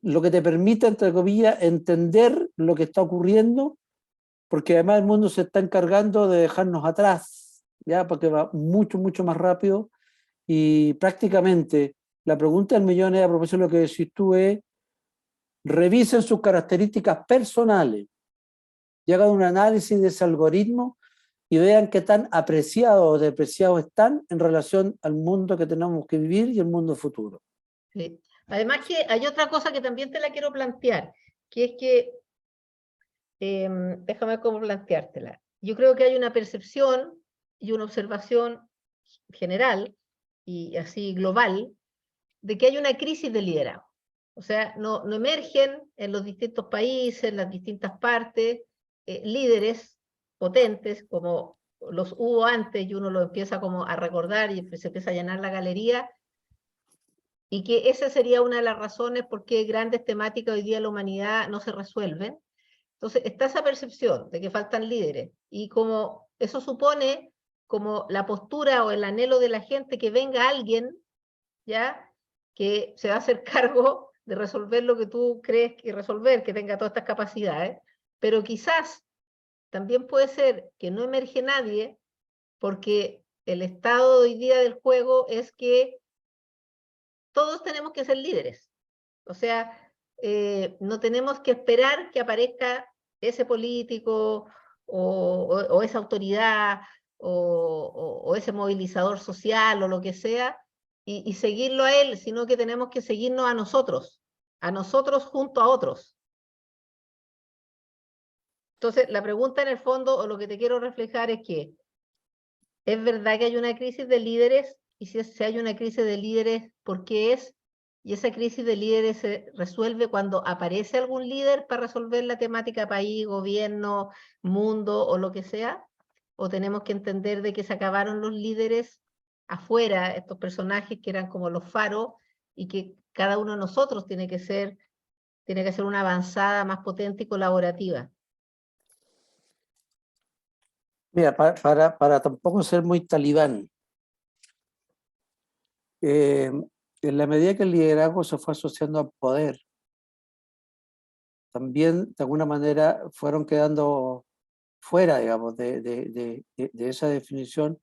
lo que te permite, entre comillas, entender lo que está ocurriendo, porque además el mundo se está encargando de dejarnos atrás, ¿ya? Porque va mucho, mucho más rápido y prácticamente la pregunta del millón es, a propósito de lo que decís tú, es revisen sus características personales y hagan un análisis de ese algoritmo y vean qué tan apreciados o depreciados están en relación al mundo que tenemos que vivir y el mundo futuro. Sí. Además que hay otra cosa que también te la quiero plantear, que es que, déjame cómo planteártela. Yo creo que hay una percepción y una observación general y así global de que hay una crisis de liderazgo. O sea, no emergen en los distintos países, en las distintas partes, líderes potentes como los hubo antes y uno lo empieza como a recordar y se empieza a llenar la galería, y que esa sería una de las razones por qué grandes temáticas hoy día de la humanidad no se resuelven. Entonces está esa percepción de que faltan líderes, y como eso supone como la postura o el anhelo de la gente que venga alguien, ¿ya?, que se va a hacer cargo de resolver lo que tú crees que resolver, que tenga todas estas capacidades, pero quizás también puede ser que no emerge nadie porque el estado hoy día del juego es que todos tenemos que ser líderes. O sea, no tenemos que esperar que aparezca ese político o esa autoridad o ese movilizador social o lo que sea, y seguirlo a él, sino que tenemos que seguirnos a nosotros junto a otros. Entonces, la pregunta en el fondo, o lo que te quiero reflejar, es que ¿es verdad que hay una crisis de líderes? Y si hay una crisis de líderes, ¿por qué es? Y esa crisis de líderes se resuelve cuando aparece algún líder para resolver la temática país, gobierno, mundo o lo que sea. ¿O tenemos que entender de que se acabaron los líderes afuera, estos personajes que eran como los faros, y que cada uno de nosotros tiene que hacer una avanzada más potente y colaborativa? Mira, para tampoco ser muy talibán, en la medida que el liderazgo se fue asociando al poder, también de alguna manera fueron quedando fuera, digamos, de esa definición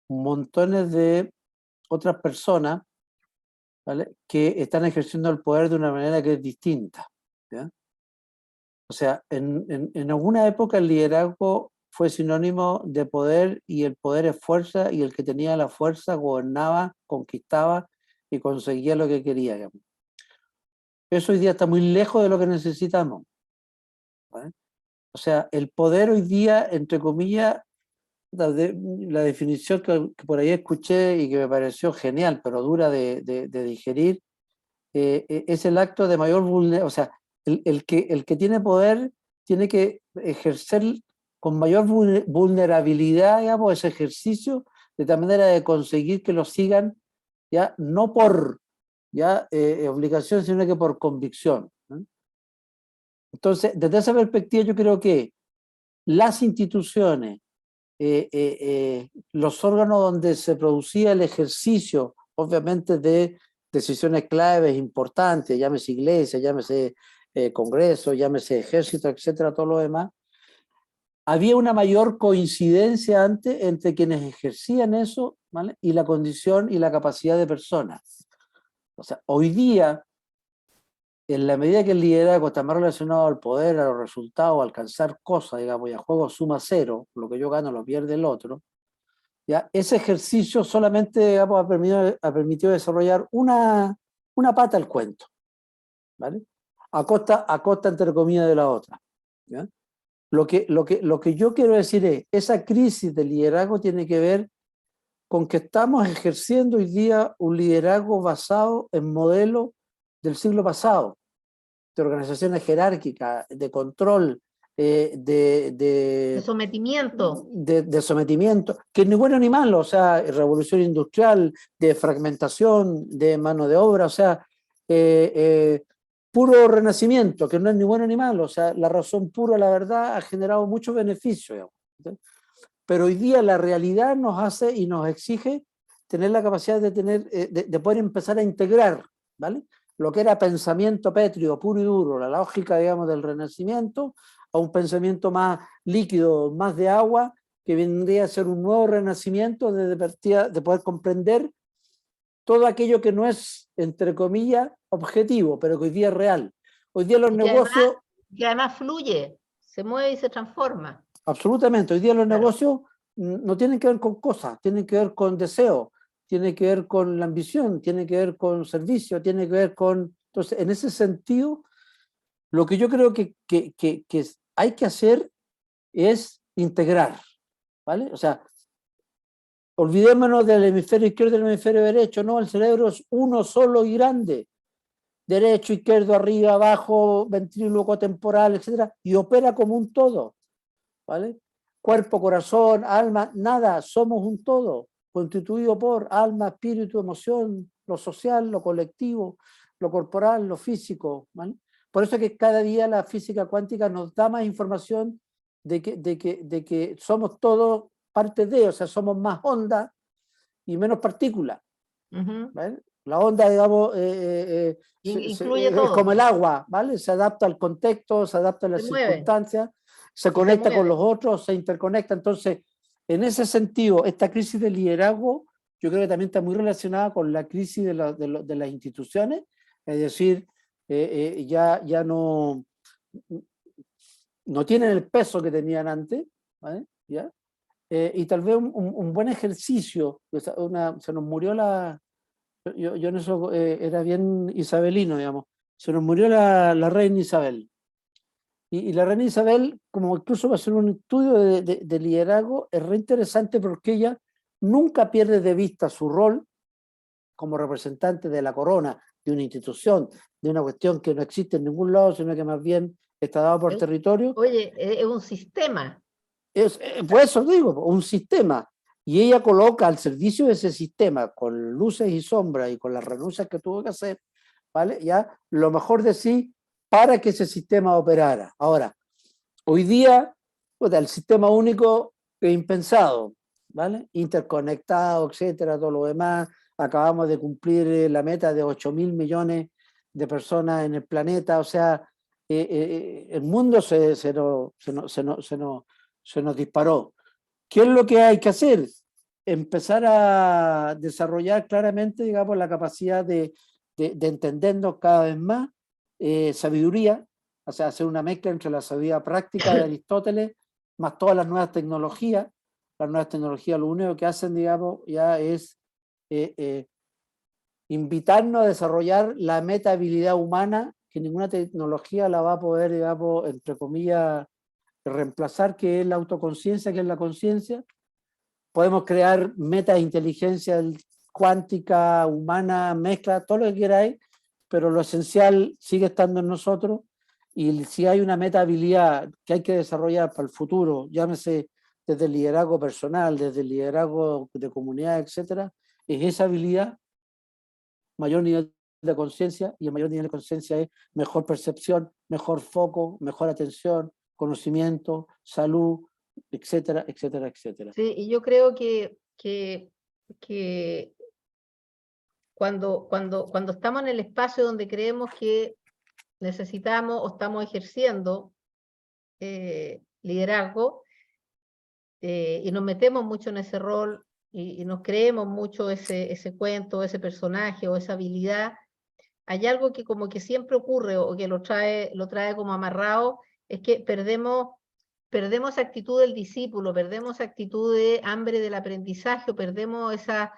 montones de otras personas, ¿vale?, que están ejerciendo el poder de una manera que es distinta, ¿ya? O sea, en alguna época el liderazgo fue sinónimo de poder, y el poder es fuerza, y el que tenía la fuerza gobernaba, conquistaba y conseguía lo que quería, digamos. Eso hoy día está muy lejos de lo que necesitamos, ¿vale? O sea, el poder hoy día, entre comillas, la definición que por ahí escuché y que me pareció genial, pero dura de digerir, es el acto de mayor vulnerabilidad. O sea, el que tiene poder tiene que ejercer con mayor vulnerabilidad, digamos, ese ejercicio, de tal manera de conseguir que lo sigan, ya no por obligación, sino que por convicción, ¿no? Entonces, desde esa perspectiva, yo creo que las instituciones, los órganos donde se producía el ejercicio, obviamente, de decisiones claves importantes, llámese iglesia, llámese congreso, llámese ejército, etcétera, todo lo demás, había una mayor coincidencia antes entre quienes ejercían eso, ¿vale?, y la condición y la capacidad de personas. O sea, hoy día, en la medida que el liderazgo está más relacionado al poder, a los resultados, a alcanzar cosas, digamos, y a juego suma cero, lo que yo gano lo pierde el otro, ¿ya? Ese ejercicio solamente, digamos, ha permitido desarrollar una pata del cuento, ¿vale?, a costa, entre comillas, de la otra, ¿ya? Lo que yo quiero decir es, esa crisis de liderazgo tiene que ver con que estamos ejerciendo hoy día un liderazgo basado en modelos del siglo pasado, de organizaciones jerárquicas, de control, De sometimiento. de sometimiento, que ni bueno ni malo. O sea, revolución industrial, de fragmentación, de mano de obra, o sea, puro renacimiento, que no es ni bueno ni malo. O sea, la razón pura, la verdad, ha generado muchos beneficios, digamos. Pero hoy día la realidad nos hace y nos exige tener la capacidad de poder empezar a integrar, ¿vale?, lo que era pensamiento pétreo, puro y duro, la lógica, digamos, del Renacimiento, a un pensamiento más líquido, más de agua, que vendría a ser un nuevo renacimiento de poder comprender todo aquello que no es, entre comillas, objetivo, pero que hoy día es real. Hoy día los negocios... Que además fluye, se mueve y se transforma. Absolutamente. Hoy día los Claro. negocios no tienen que ver con cosas, tienen que ver con deseo, tienen que ver con la ambición, tienen que ver con servicio, tienen que ver con... Entonces, en ese sentido, lo que yo creo que hay que hacer es integrar, ¿vale? O sea, olvidémonos del hemisferio izquierdo y del hemisferio derecho, no, el cerebro es uno solo y grande, derecho, izquierdo, arriba, abajo, ventríloco temporal, etcétera, y opera como un todo, ¿vale? Cuerpo, corazón, alma, nada, somos un todo, constituido por alma, espíritu, emoción, lo social, lo colectivo, lo corporal, lo físico, ¿vale? Por eso es que cada día la física cuántica nos da más información de que somos todos parte de, o sea, somos más onda y menos partículas, ¿vale? La onda, digamos, Incluye es todo, como el agua, ¿vale? Se adapta al contexto, se adapta a las se mueve, circunstancias, se se conecta con mueve. los otros, se interconecta. Entonces, en ese sentido, esta crisis de liderazgo, yo creo que también está muy relacionada con la crisis de las instituciones, es decir, ya no tienen el peso que tenían antes, ¿vale? ¿Ya? Y tal vez un buen ejercicio, se nos murió yo en eso era bien isabelino, digamos, se nos murió la reina Isabel. Y la reina Isabel, como incluso va a ser un estudio de liderazgo, es re interesante porque ella nunca pierde de vista su rol como representante de la corona, de una institución, de una cuestión que no existe en ningún lado, sino que más bien está dado por territorio. Oye, es un sistema. Por eso digo, un sistema. Y ella coloca al servicio de ese sistema, con luces y sombras y con las renuncias que tuvo que hacer, ¿vale? Ya lo mejor de sí para que ese sistema operara. Ahora, hoy día, pues, el sistema único es impensado, ¿vale? Interconectado, etcétera, todo lo demás. Acabamos de cumplir la meta de 8.000 millones de personas en el planeta, o sea, el mundo se nos disparó. ¿Qué es lo que hay que hacer? Empezar a desarrollar claramente, digamos, la capacidad de entendernos cada vez más, sabiduría, o sea, hacer una mezcla entre la sabiduría práctica de Aristóteles más todas las nuevas tecnologías. Las nuevas tecnologías lo único que hacen, digamos, ya es invitarnos a desarrollar la meta habilidad humana que ninguna tecnología la va a poder, digamos, entre comillas, reemplazar, que es la autoconciencia, que es la conciencia. Podemos crear metas de inteligencia cuántica, humana, mezcla, todo lo que queráis, pero lo esencial sigue estando en nosotros. Y si hay una meta habilidad que hay que desarrollar para el futuro, llámese desde el liderazgo personal, desde el liderazgo de comunidad, etcétera, es esa habilidad, mayor nivel de conciencia, y el mayor nivel de conciencia es mejor percepción, mejor foco, mejor atención, conocimiento, salud, etcétera, etcétera, etcétera. Sí, y yo creo que cuando estamos en el espacio donde creemos que necesitamos o estamos ejerciendo liderazgo, y nos metemos mucho en ese rol y nos creemos mucho ese cuento, ese personaje o esa habilidad, hay algo que como que siempre ocurre o que lo trae como amarrado, es que perdemos actitud del discípulo, perdemos actitud de hambre del aprendizaje, perdemos esa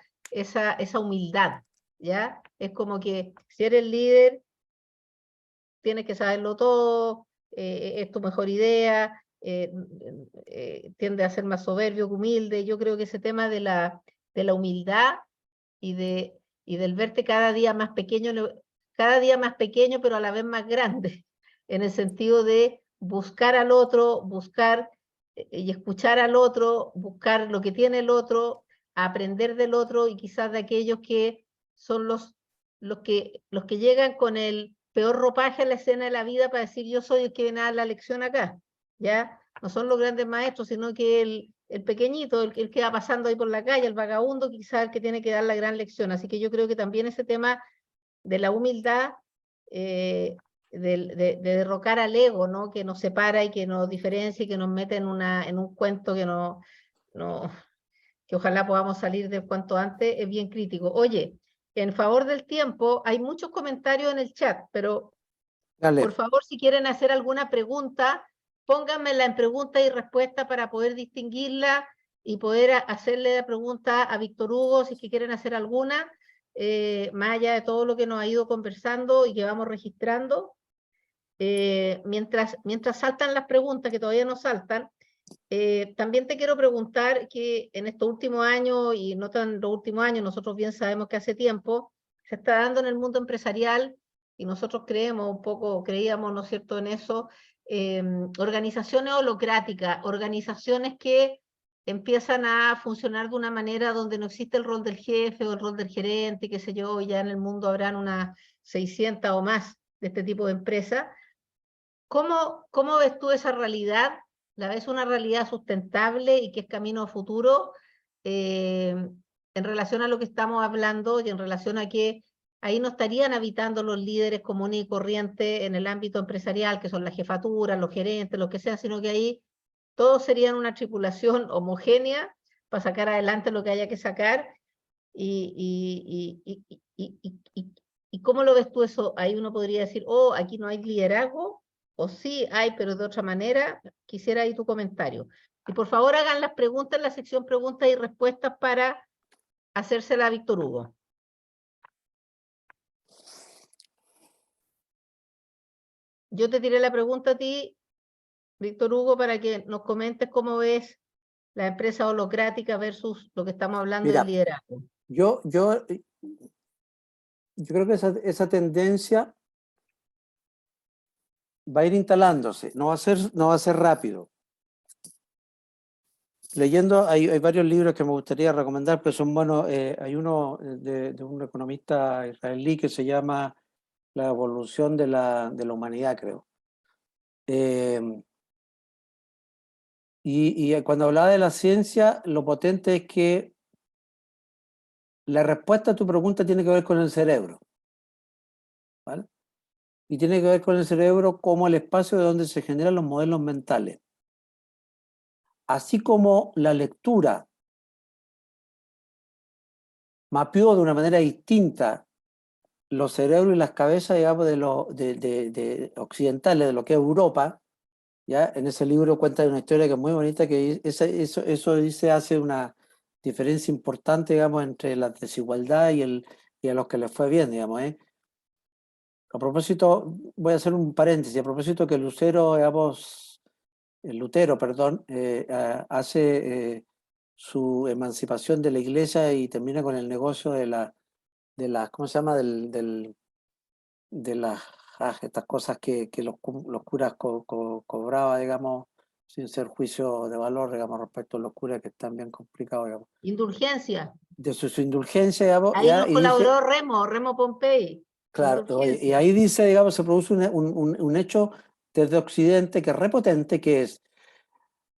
humildad, ¿ya? Es como que si eres líder, tienes que saberlo todo, es tu mejor idea, tiende a ser más soberbio que humilde. Yo creo que ese tema de la humildad y del verte cada día más pequeño, pero a la vez más grande, en el sentido de buscar al otro, buscar y escuchar al otro, buscar lo que tiene el otro, aprender del otro, y quizás de aquellos que son los que llegan con el peor ropaje a la escena de la vida para decir yo soy el que viene a dar la lección acá, ¿ya? No son los grandes maestros, sino que el pequeñito, el que va pasando ahí por la calle, el vagabundo, quizás el que tiene que dar la gran lección. Así que yo creo que también ese tema de la humildad, de derrocar al ego, ¿no? Que nos separa y que nos diferencia y que nos mete en un cuento que ojalá podamos salir de cuanto antes, es bien crítico. Oye, en favor del tiempo, hay muchos comentarios en el chat, pero Dale. por favor, si quieren hacer alguna pregunta, pónganmela en pregunta y respuesta para poder distinguirla y poder hacerle la pregunta a Víctor Hugo, si es que quieren hacer alguna, más allá de todo lo que nos ha ido conversando y que vamos registrando. Mientras saltan las preguntas, que todavía no saltan, También te quiero preguntar que en estos últimos años, y no tan los últimos años, nosotros bien sabemos que hace tiempo, se está dando en el mundo empresarial, y nosotros creemos un poco, creíamos, ¿no es cierto?, en eso, organizaciones holocráticas, organizaciones que empiezan a funcionar de una manera donde no existe el rol del jefe o el rol del gerente, qué sé yo, ya en el mundo habrán unas 600 o más de este tipo de empresas. ¿Cómo ves tú esa realidad? ¿La ves una realidad sustentable y que es camino a futuro en relación a lo que estamos hablando y en relación a que ahí no estarían habitando los líderes comunes y corrientes en el ámbito empresarial, que son las jefaturas, los gerentes, lo que sea, sino que ahí todos serían una tripulación homogénea para sacar adelante lo que haya que sacar? ¿Y cómo lo ves tú eso? Ahí uno podría decir, oh, aquí no hay liderazgo, o sí hay, pero de otra manera. Quisiera ahí tu comentario. Y por favor hagan las preguntas en la sección preguntas y respuestas para hacérsela a Víctor Hugo. Yo te tiré la pregunta a ti, Víctor Hugo, para que nos comentes cómo ves la empresa holocrática versus lo que estamos hablando del Mira, liderazgo. yo creo que esa tendencia va a ir instalándose, no va a ser rápido. Leyendo, hay varios libros que me gustaría recomendar, pero son buenos. Hay uno de un economista israelí que se llama La evolución de la humanidad, creo. Y cuando hablaba de la ciencia, lo potente es que la respuesta a tu pregunta tiene que ver con el cerebro, ¿vale? Y tiene que ver con el cerebro como el espacio de donde se generan los modelos mentales. Así como la lectura mapeó de una manera distinta los cerebros y las cabezas, digamos, de occidentales, de lo que es Europa, ¿ya? En ese libro cuenta una historia que es muy bonita, que eso dice, hace una diferencia importante, digamos, entre la desigualdad y a los que les fue bien, digamos, ¿eh? A propósito, voy a hacer un paréntesis, a propósito que Lutero, perdón, hace su emancipación de la iglesia y termina con el negocio de la ¿cómo se llama? De las estas cosas que los curas cobraban, digamos, sin ser juicio de valor, digamos, respecto a los curas que están bien complicados, digamos. Indulgencia. De su indulgencia, digamos, Ahí ya, nos y dice, colaboró Remo Pompei. claro, y Indulgencia. ahí dice, digamos, se produce un hecho desde Occidente que es repotente, que es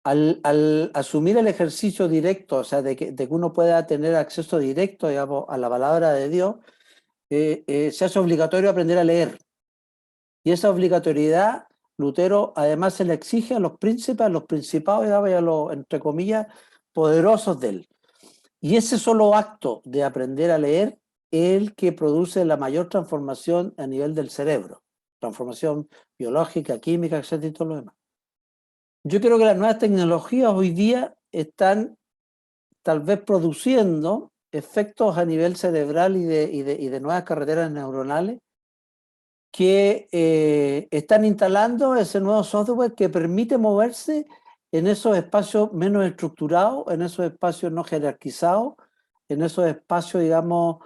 al asumir el ejercicio directo, o sea, de que uno pueda tener acceso directo, digamos, a la palabra de Dios, se hace obligatorio aprender a leer. Y esa obligatoriedad, Lutero además se le exige a los príncipes, a los principados, digamos, y a los, entre comillas, poderosos de él. Y ese solo acto de aprender a leer es el que produce la mayor transformación a nivel del cerebro. Transformación biológica, química, etcétera, y todo lo demás. Yo creo que las nuevas tecnologías hoy día están tal vez produciendo efectos a nivel cerebral y de nuevas carreteras neuronales que están instalando ese nuevo software que permite moverse en esos espacios menos estructurados, en esos espacios no jerarquizados, en esos espacios, digamos,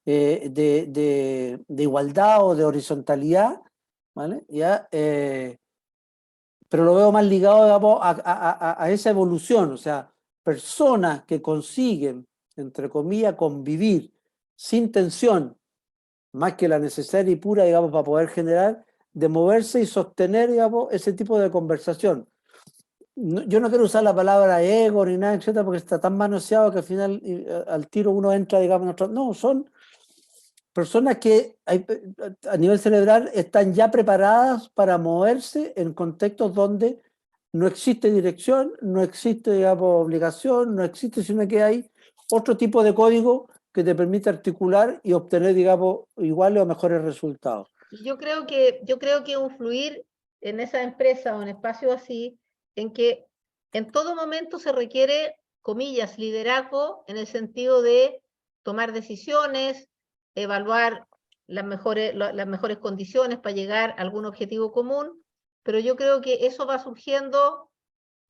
de igualdad o de horizontalidad, ¿vale? ¿Ya? Pero lo veo más ligado, digamos, a esa evolución, o sea, personas que consiguen, entre comillas, convivir sin tensión, más que la necesaria y pura, digamos, para poder generar, de moverse y sostener, digamos, ese tipo de conversación. Yo no quiero usar la palabra ego ni nada, etcétera, porque está tan manoseado que al final, al tiro uno entra, digamos, no, son personas que a nivel cerebral están ya preparadas para moverse en contextos donde no existe dirección, no existe, digamos, obligación, no existe, sino que hay otro tipo de código que te permite articular y obtener, digamos, iguales o mejores resultados. Y yo creo que un fluir en esa empresa o en espacio así, en que en todo momento se requiere, comillas, liderazgo en el sentido de tomar decisiones, evaluar las mejores condiciones para llegar a algún objetivo común, pero yo creo que eso va surgiendo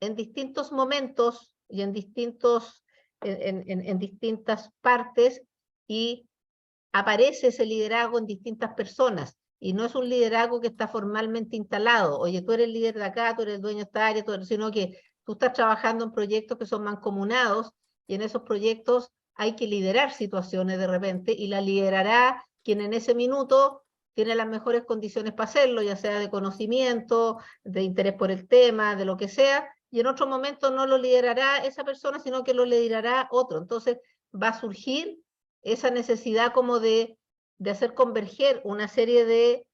en distintos momentos y en distintas partes, y aparece ese liderazgo en distintas personas. Y no es un liderazgo que está formalmente instalado. Oye, tú eres el líder de acá, tú eres el dueño de esta área, sino que tú estás trabajando en proyectos que son mancomunados, y en esos proyectos hay que liderar situaciones de repente, y la liderará quien en ese minuto tiene las mejores condiciones para hacerlo, ya sea de conocimiento, de interés por el tema, de lo que sea, y en otro momento no lo liderará esa persona, sino que lo liderará otro. Entonces va a surgir esa necesidad como de hacer converger una serie de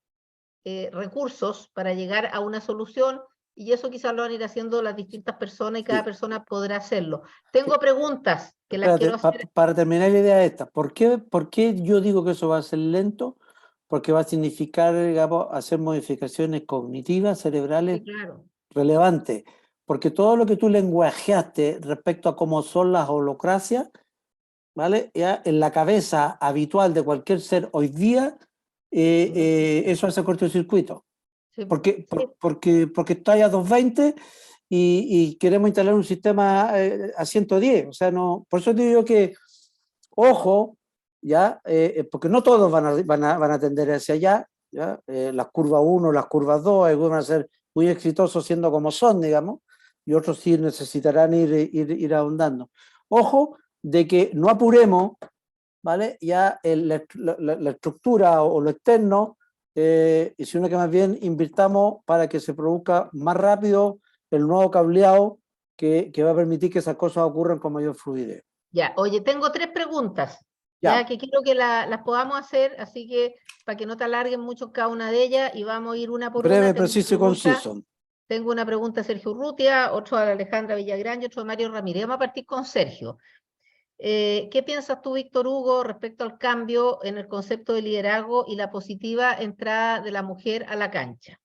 recursos para llegar a una solución, y eso quizás lo van a ir haciendo las distintas personas, y cada persona podrá hacerlo. Tengo preguntas que las quiero hacer. Para terminar la idea esta, ¿por qué yo digo que eso va a ser lento? Porque va a significar, digamos, hacer modificaciones cognitivas, cerebrales Sí, claro. relevantes. Porque todo lo que tú lenguajeaste respecto a cómo son las holocracias, ¿vale? Ya en la cabeza habitual de cualquier ser hoy día, eso hace cortocircuito. Sí, Porque, sí. porque está a 220 y queremos instalar un sistema a 110. O sea, no, por eso te digo que, ojo, ya, porque no todos van a tender hacia allá, ¿ya? Las curvas 1, las curvas 2, algunos van a ser muy exitosos siendo como son, digamos, y otros sí necesitarán ir ahondando. Ojo, de que no apuremos, ¿vale? Ya la estructura o lo externo, sino que más bien invirtamos para que se produzca más rápido el nuevo cableado que va a permitir que esas cosas ocurran con mayor fluidez. Ya, oye, tengo 3 preguntas, Ya. ya que quiero que las podamos hacer, así que para que no te alarguen mucho cada una de ellas, y vamos a ir una por Breve, una. preciso y conciso. Tengo una pregunta de Sergio Urrutia, otro de Alejandra Villagrán y otro de Mario Ramírez. Vamos a partir con Sergio. ¿Qué piensas tú, Víctor Hugo, respecto al cambio en el concepto de liderazgo y la positiva entrada de la mujer a la cancha?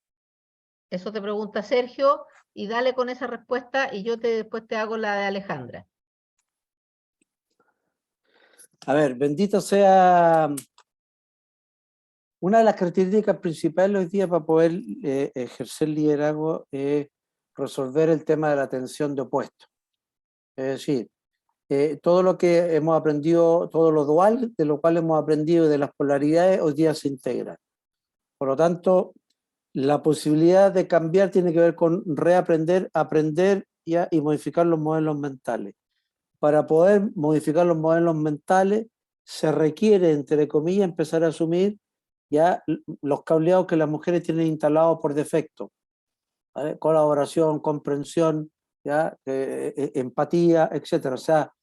Eso te pregunta Sergio, y dale con esa respuesta, y yo después te hago la de Alejandra. A ver, bendito sea. Una de las características principales hoy día para poder ejercer liderazgo es resolver el tema de la tensión de opuestos. Es decir, todo lo que hemos aprendido, todo lo dual, de lo cual hemos aprendido de las polaridades, hoy día se integra. Por lo tanto, la posibilidad de cambiar tiene que ver con reaprender, aprender y modificar los modelos mentales. Para poder modificar los modelos mentales, se requiere, entre comillas, empezar a asumir ya los cableados que las mujeres tienen instalados por defecto, ¿vale? Colaboración, comprensión, ¿ya? Empatía, etc. O sea,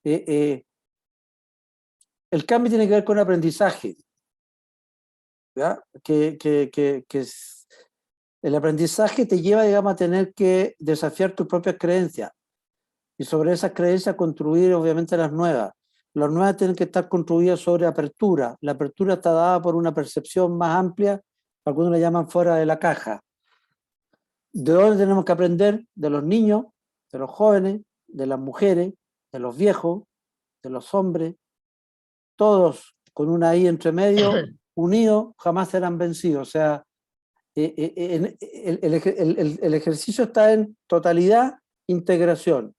el cambio tiene que ver con aprendizaje, ¿ya? El aprendizaje te lleva, digamos, a tener que desafiar tus propias creencias y sobre esas creencias construir, obviamente, las nuevas. Las nuevas tienen que estar construidas sobre apertura. La apertura está dada por una percepción más amplia, algunos la llaman fuera de la caja. ¿De dónde tenemos que aprender? De los niños, de los jóvenes, de las mujeres, de los viejos, de los hombres, todos con una I entre medio, unidos, jamás serán vencidos. O sea, el ejercicio está en totalidad, integración.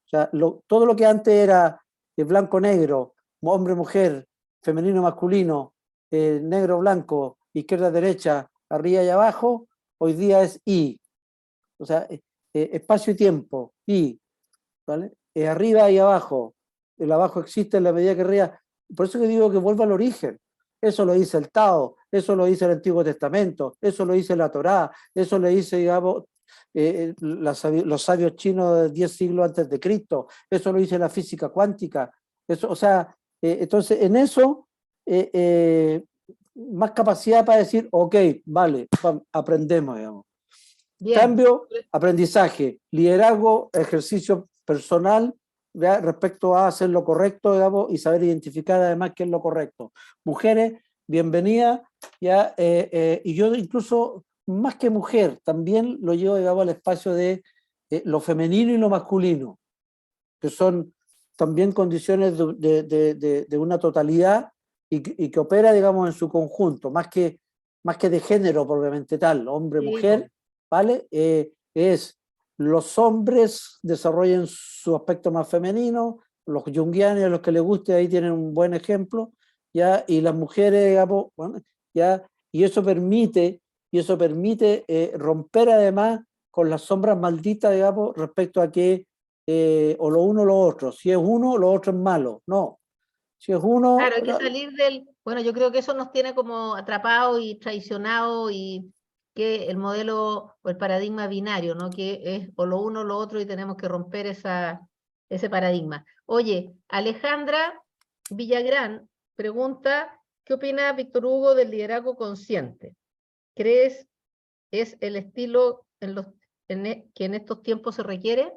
O sea, todo lo que antes era blanco-negro, hombre-mujer, femenino-masculino, negro-blanco, izquierda-derecha, arriba y abajo, hoy día es I. O sea, espacio y tiempo, I, ¿vale? Arriba y abajo. El abajo existe en la medida que arriba. Por eso que digo que vuelva al origen. Eso lo dice el Tao, eso lo dice el Antiguo Testamento, eso lo dice la Torá, eso lo dice, digamos, los sabios chinos de 10 siglos antes de Cristo, eso lo dice la física cuántica. Eso, o sea, entonces en eso, más capacidad para decir, ok, vale, aprendemos, digamos. Bien. Cambio, aprendizaje, liderazgo, ejercicio personal, ¿ya? Respecto a hacer lo correcto, digamos, y saber identificar además qué es lo correcto. Mujeres, bienvenidas, ¿ya? Y yo incluso, más que mujer, también lo llevo, digamos, al espacio de lo femenino y lo masculino, que son también condiciones de una totalidad y que opera, digamos, en su conjunto, más que de género propiamente tal, hombre, Sí, mujer, ¿vale? Es los hombres desarrollen su aspecto más femenino, los junguianos, a los que les guste, ahí tienen un buen ejemplo, ¿ya? Y las mujeres, digamos, bueno, ¿ya? Y eso permite romper además con las sombras malditas, digamos, respecto a que o lo uno o lo otro. Si es uno, lo otro es malo. No. Si es uno... Claro, hay que salir del... Bueno, yo creo que eso nos tiene como atrapados y traicionados, y que el modelo o el paradigma binario, ¿no? Que es o lo uno o lo otro, y tenemos que romper ese paradigma. Oye, Alejandra Villagrán pregunta, ¿qué opina Víctor Hugo del liderazgo consciente? ¿Crees es el estilo que en estos tiempos se requiere?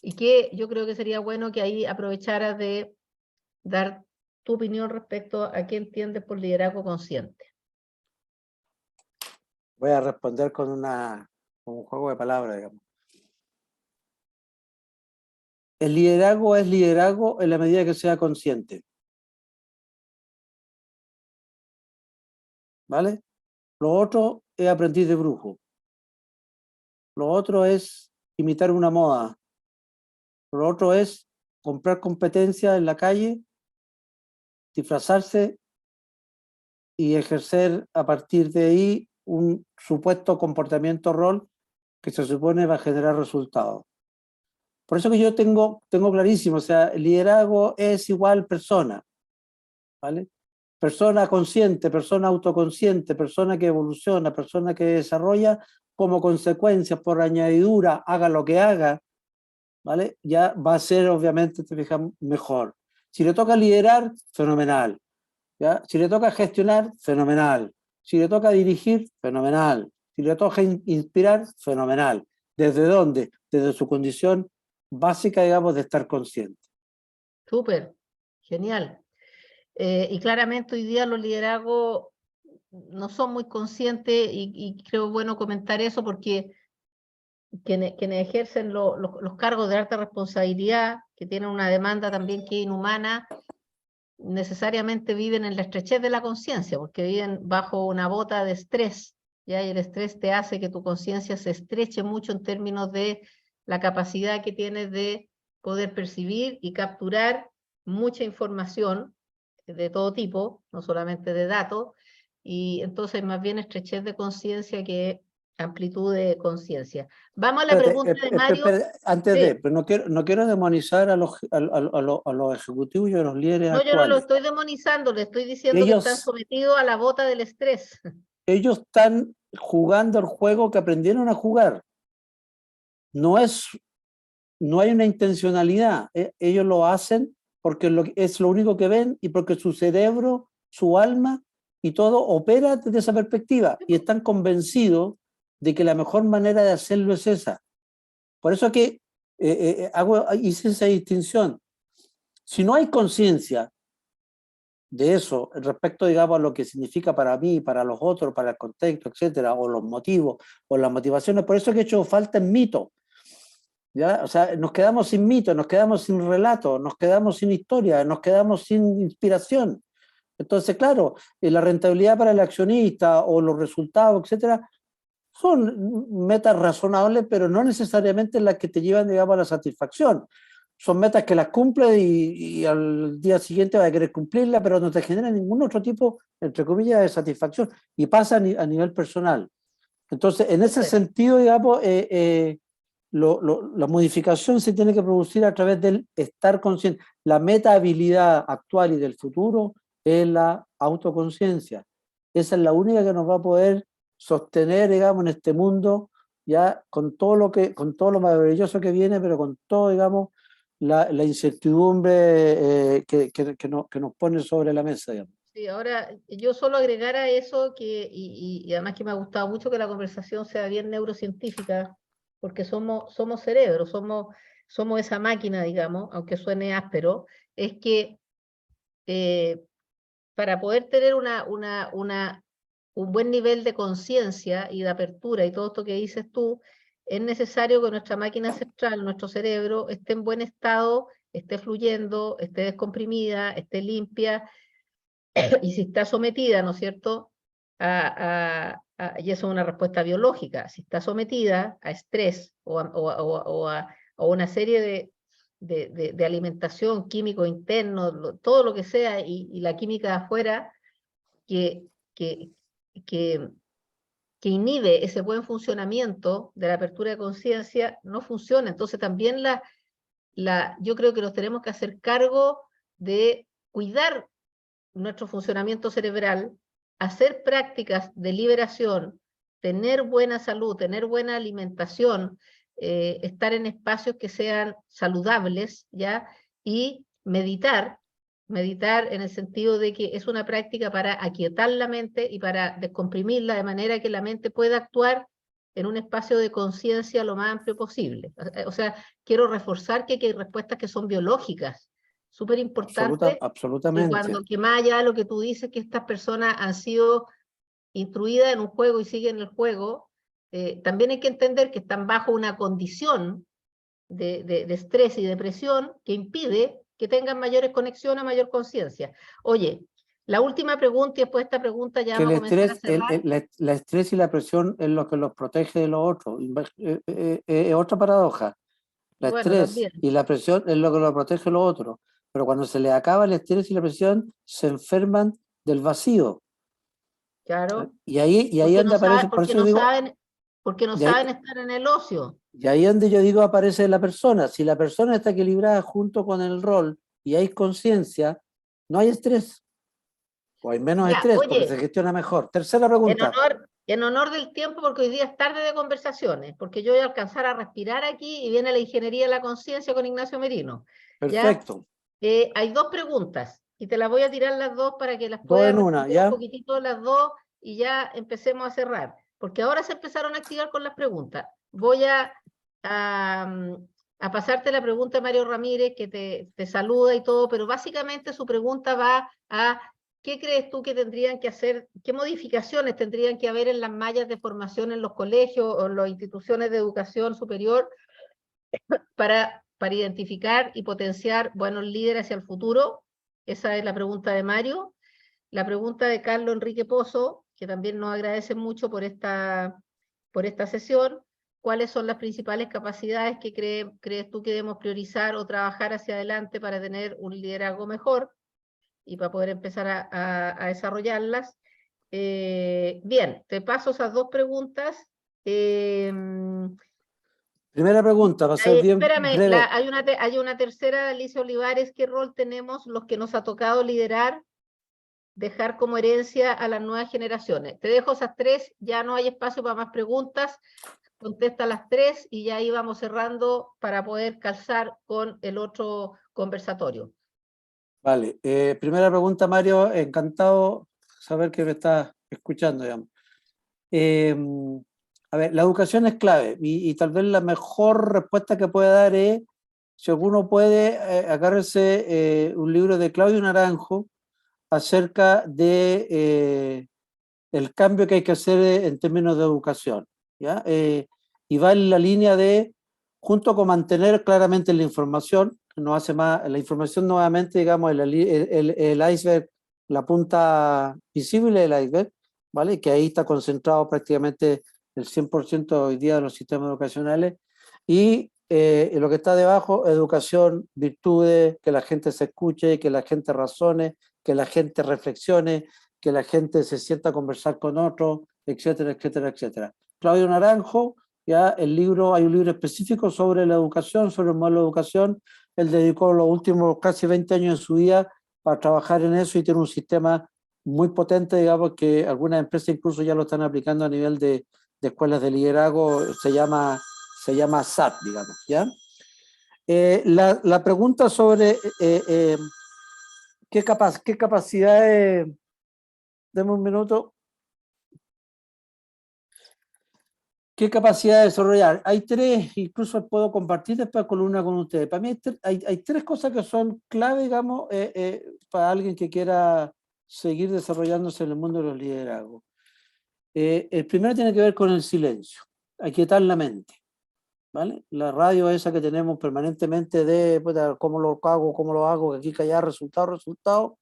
Y que yo creo que sería bueno que ahí aprovecharas de dar tu opinión respecto a qué entiendes por liderazgo consciente. Voy a responder con un juego de palabras, digamos. El liderazgo es liderazgo en la medida que sea consciente. ¿Vale? Lo otro es aprendiz de brujo. Lo otro es imitar una moda. Lo otro es comprar competencia en la calle, disfrazarse y ejercer a partir de ahí un supuesto comportamiento rol que se supone va a generar resultados. Por eso que yo tengo clarísimo, o sea, el liderazgo es igual persona, ¿vale? Persona consciente, persona autoconsciente, persona que evoluciona, persona que desarrolla, como consecuencia, por añadidura, haga lo que haga, ¿vale? Ya va a ser, obviamente, te fijas, mejor. Si le toca liderar, fenomenal. ¿Ya? Si le toca gestionar, fenomenal. Si le toca dirigir, fenomenal. Si le toca inspirar, fenomenal. ¿Desde dónde? Desde su condición básica, digamos, de estar consciente. Súper, genial. Y claramente hoy día los liderazgos no son muy conscientes, y creo bueno comentar eso, porque quienes ejercen los cargos de alta responsabilidad, que tienen una demanda también que es inhumana, necesariamente viven en la estrechez de la conciencia, porque viven bajo una bota de estrés, ¿ya? Y el estrés te hace que tu conciencia se estreche mucho en términos de la capacidad que tienes de poder percibir y capturar mucha información de todo tipo, no solamente de datos, y entonces más bien estrechez de conciencia que amplitud de conciencia. Vamos a la pregunta de Mario. Antes Sí. pero no quiero demonizar a los ejecutivos y a los líderes No, yo no lo actuales. estoy demonizando, le estoy diciendo que están Ellos, sometidos a la bota del estrés. ellos están jugando el juego que aprendieron a jugar. No hay una intencionalidad. Ellos lo hacen porque es lo único que ven y porque su cerebro, su alma y todo opera desde esa perspectiva, y están convencidos de que la mejor manera de hacerlo es esa. Por eso que hice esa distinción. Si no hay conciencia de eso respecto, digamos, a lo que significa para mí, para los otros, para el contexto, etcétera, o los motivos, o las motivaciones, por eso que he hecho falta en mito. ¿Ya? O sea, nos quedamos sin mito, nos quedamos sin relato, nos quedamos sin historia, nos quedamos sin inspiración. Entonces, claro, la rentabilidad para el accionista o los resultados, etcétera, son metas razonables, pero no necesariamente las que te llevan, digamos, a la satisfacción. Son metas que las cumples y al día siguiente vas a querer cumplirlas, pero no te generan ningún otro tipo, entre comillas, de satisfacción, y pasa a nivel personal. Entonces, en ese sentido, digamos, la modificación se tiene que producir a través del estar consciente. La meta habilidad actual y del futuro es la autoconciencia. Esa es la única que nos va a poder sostener, digamos, en este mundo, ya con todo lo maravilloso que viene, pero con todo, digamos, la incertidumbre que nos pone sobre la mesa, digamos. Sí, ahora yo solo agregar a eso y además que me ha gustado mucho que la conversación sea bien neurocientífica, porque somos cerebros, somos esa máquina, digamos, aunque suene áspero, es que para poder tener un buen nivel de conciencia y de apertura y todo esto que dices tú, es necesario que nuestra máquina ancestral, nuestro cerebro, esté en buen estado, esté fluyendo, esté descomprimida, esté limpia, y si está sometida, ¿no es cierto?, y eso es una respuesta biológica, si está sometida a estrés o una serie de alimentación, químico interno, todo lo que sea, y la química de afuera que, que, que, que inhibe ese buen funcionamiento de la apertura de conciencia, no funciona. Entonces también yo creo que nos tenemos que hacer cargo de cuidar nuestro funcionamiento cerebral, hacer prácticas de liberación, tener buena salud, tener buena alimentación, estar en espacios que sean saludables, ¿ya? Y meditar en el sentido de que es una práctica para aquietar la mente y para descomprimirla de manera que la mente pueda actuar en un espacio de conciencia lo más amplio posible. O sea, quiero reforzar que hay respuestas que son biológicas, súper importante, absolutamente. que más allá de lo que tú dices, que estas personas han sido instruidas en un juego y siguen el juego, también hay que entender que están bajo una condición de estrés y depresión que impide que tengan mayores conexiones, mayor conciencia. Oye, la última pregunta y después esta pregunta ya Que el vamos a comenzar a estrés, cerrar. la estrés y la presión es lo que los protege de los otros. Es otra paradoja. La Bueno, estrés también, y la presión es lo que lo protege de los otros. Pero cuando se les acaba el estrés y la presión, se enferman del vacío. claro, Y ahí donde aparece, por eso digo, porque no y ahí, saben estar en el ocio. y ahí donde yo digo aparece la persona. Si la persona está equilibrada junto con el rol y hay conciencia, no hay estrés. O hay menos Ya, estrés porque se oye, gestiona mejor. Tercera pregunta. en honor del tiempo, porque hoy día es tarde de conversaciones, porque yo voy a alcanzar a respirar aquí y viene la ingeniería de la conciencia con Ignacio Merino. ¿Ya? Perfecto. Hay dos preguntas y te las voy a tirar las dos para que las Dos puedas en una, responder un ¿ya? poquitito las dos y ya empecemos a cerrar, porque ahora se empezaron a activar con las preguntas. Voy a, a pasarte la pregunta de Mario Ramírez, que te saluda y todo, pero básicamente su pregunta va a ¿qué crees tú que tendrían que hacer, qué modificaciones tendrían que haber en las mallas de formación en los colegios o en las instituciones de educación superior para identificar y potenciar buenos líderes hacia el futuro? Esa es la pregunta de Mario. La pregunta de Carlos Enrique Pozo, que también nos agradece mucho por esta sesión. ¿Cuáles son las principales capacidades que crees tú que debemos priorizar o trabajar hacia adelante para tener un liderazgo mejor y para poder empezar a desarrollarlas? Bien, te paso esas dos preguntas. Primera pregunta, va a ser bien Espérame, breve. hay una tercera, Alicia Olivares. ¿Qué rol tenemos los que nos ha tocado liderar, dejar como herencia a las nuevas generaciones? Te dejo esas tres, ya no hay espacio para más preguntas. Contesta las tres y ya íbamos cerrando para poder calzar con el otro conversatorio. Vale. Primera pregunta, Mario. Encantado saber que me estás escuchando, digamos. A ver, la educación es clave y tal vez la mejor respuesta que puede dar es, si alguno puede, agarrarse un libro de Claudio Naranjo acerca de el cambio que hay que hacer en términos de educación, ¿ya? Y va en la línea de, junto con mantener claramente la información, no hace más, la información nuevamente, digamos, el iceberg, la punta visible del iceberg, ¿vale? Que ahí está concentrado prácticamente el 100% hoy día de los sistemas educacionales, y lo que está debajo, educación, virtudes, que la gente se escuche, que la gente razone, que la gente reflexione, que la gente se sienta a conversar con otros, etcétera, etcétera, etcétera. Claudio Naranjo, ya hay un libro específico sobre la educación, sobre el modelo de educación. Él dedicó los últimos casi 20 años de su vida para trabajar en eso y tiene un sistema muy potente, digamos, que algunas empresas incluso ya lo están aplicando a nivel de escuelas de liderazgo, se llama SAT, digamos, ¿ya? La pregunta sobre qué capacidades, deme un minuto, ¿qué capacidad de desarrollar? Hay tres, incluso puedo compartir después columna con ustedes. Para mí hay tres cosas que son clave, digamos, para alguien que quiera seguir desarrollándose en el mundo de los liderazgos. El primero tiene que ver con el silencio, aquietar la mente, ¿vale? La radio esa que tenemos permanentemente de cómo lo hago, que aquí callar resultado,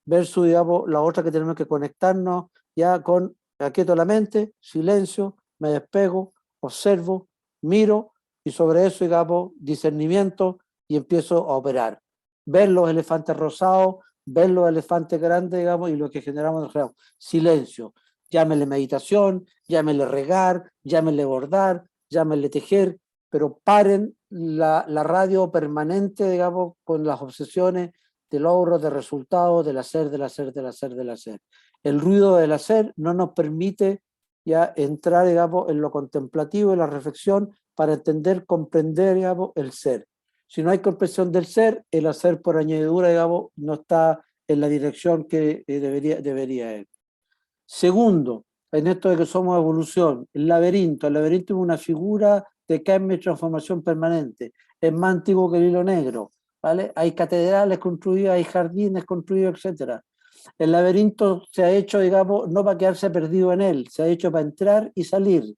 versus, digamos, la otra que tenemos que conectarnos ya con aquieto la mente, silencio, me despego, observo, miro y sobre eso, digamos, discernimiento y empiezo a operar. Ver los elefantes rosados, ver los elefantes grandes, digamos, y lo que generamos, silencio. Llámele meditación, llámele regar, llámele bordar, llámele tejer, pero paren la radio permanente, digamos, con las obsesiones de logros, de resultados, del hacer, del hacer, del hacer, del hacer. El ruido del hacer no nos permite ya entrar, digamos, en lo contemplativo, en la reflexión, para entender, comprender, digamos, el ser. Si no hay comprensión del ser, el hacer por añadidura, digamos, no está en la dirección que debería ir. Segundo, en esto de que somos evolución, el laberinto es una figura de cambio y transformación permanente, es más antiguo que el hilo negro, ¿vale? Hay catedrales construidas, hay jardines construidos, etc. El laberinto se ha hecho, digamos, no para quedarse perdido en él, se ha hecho para entrar y salir.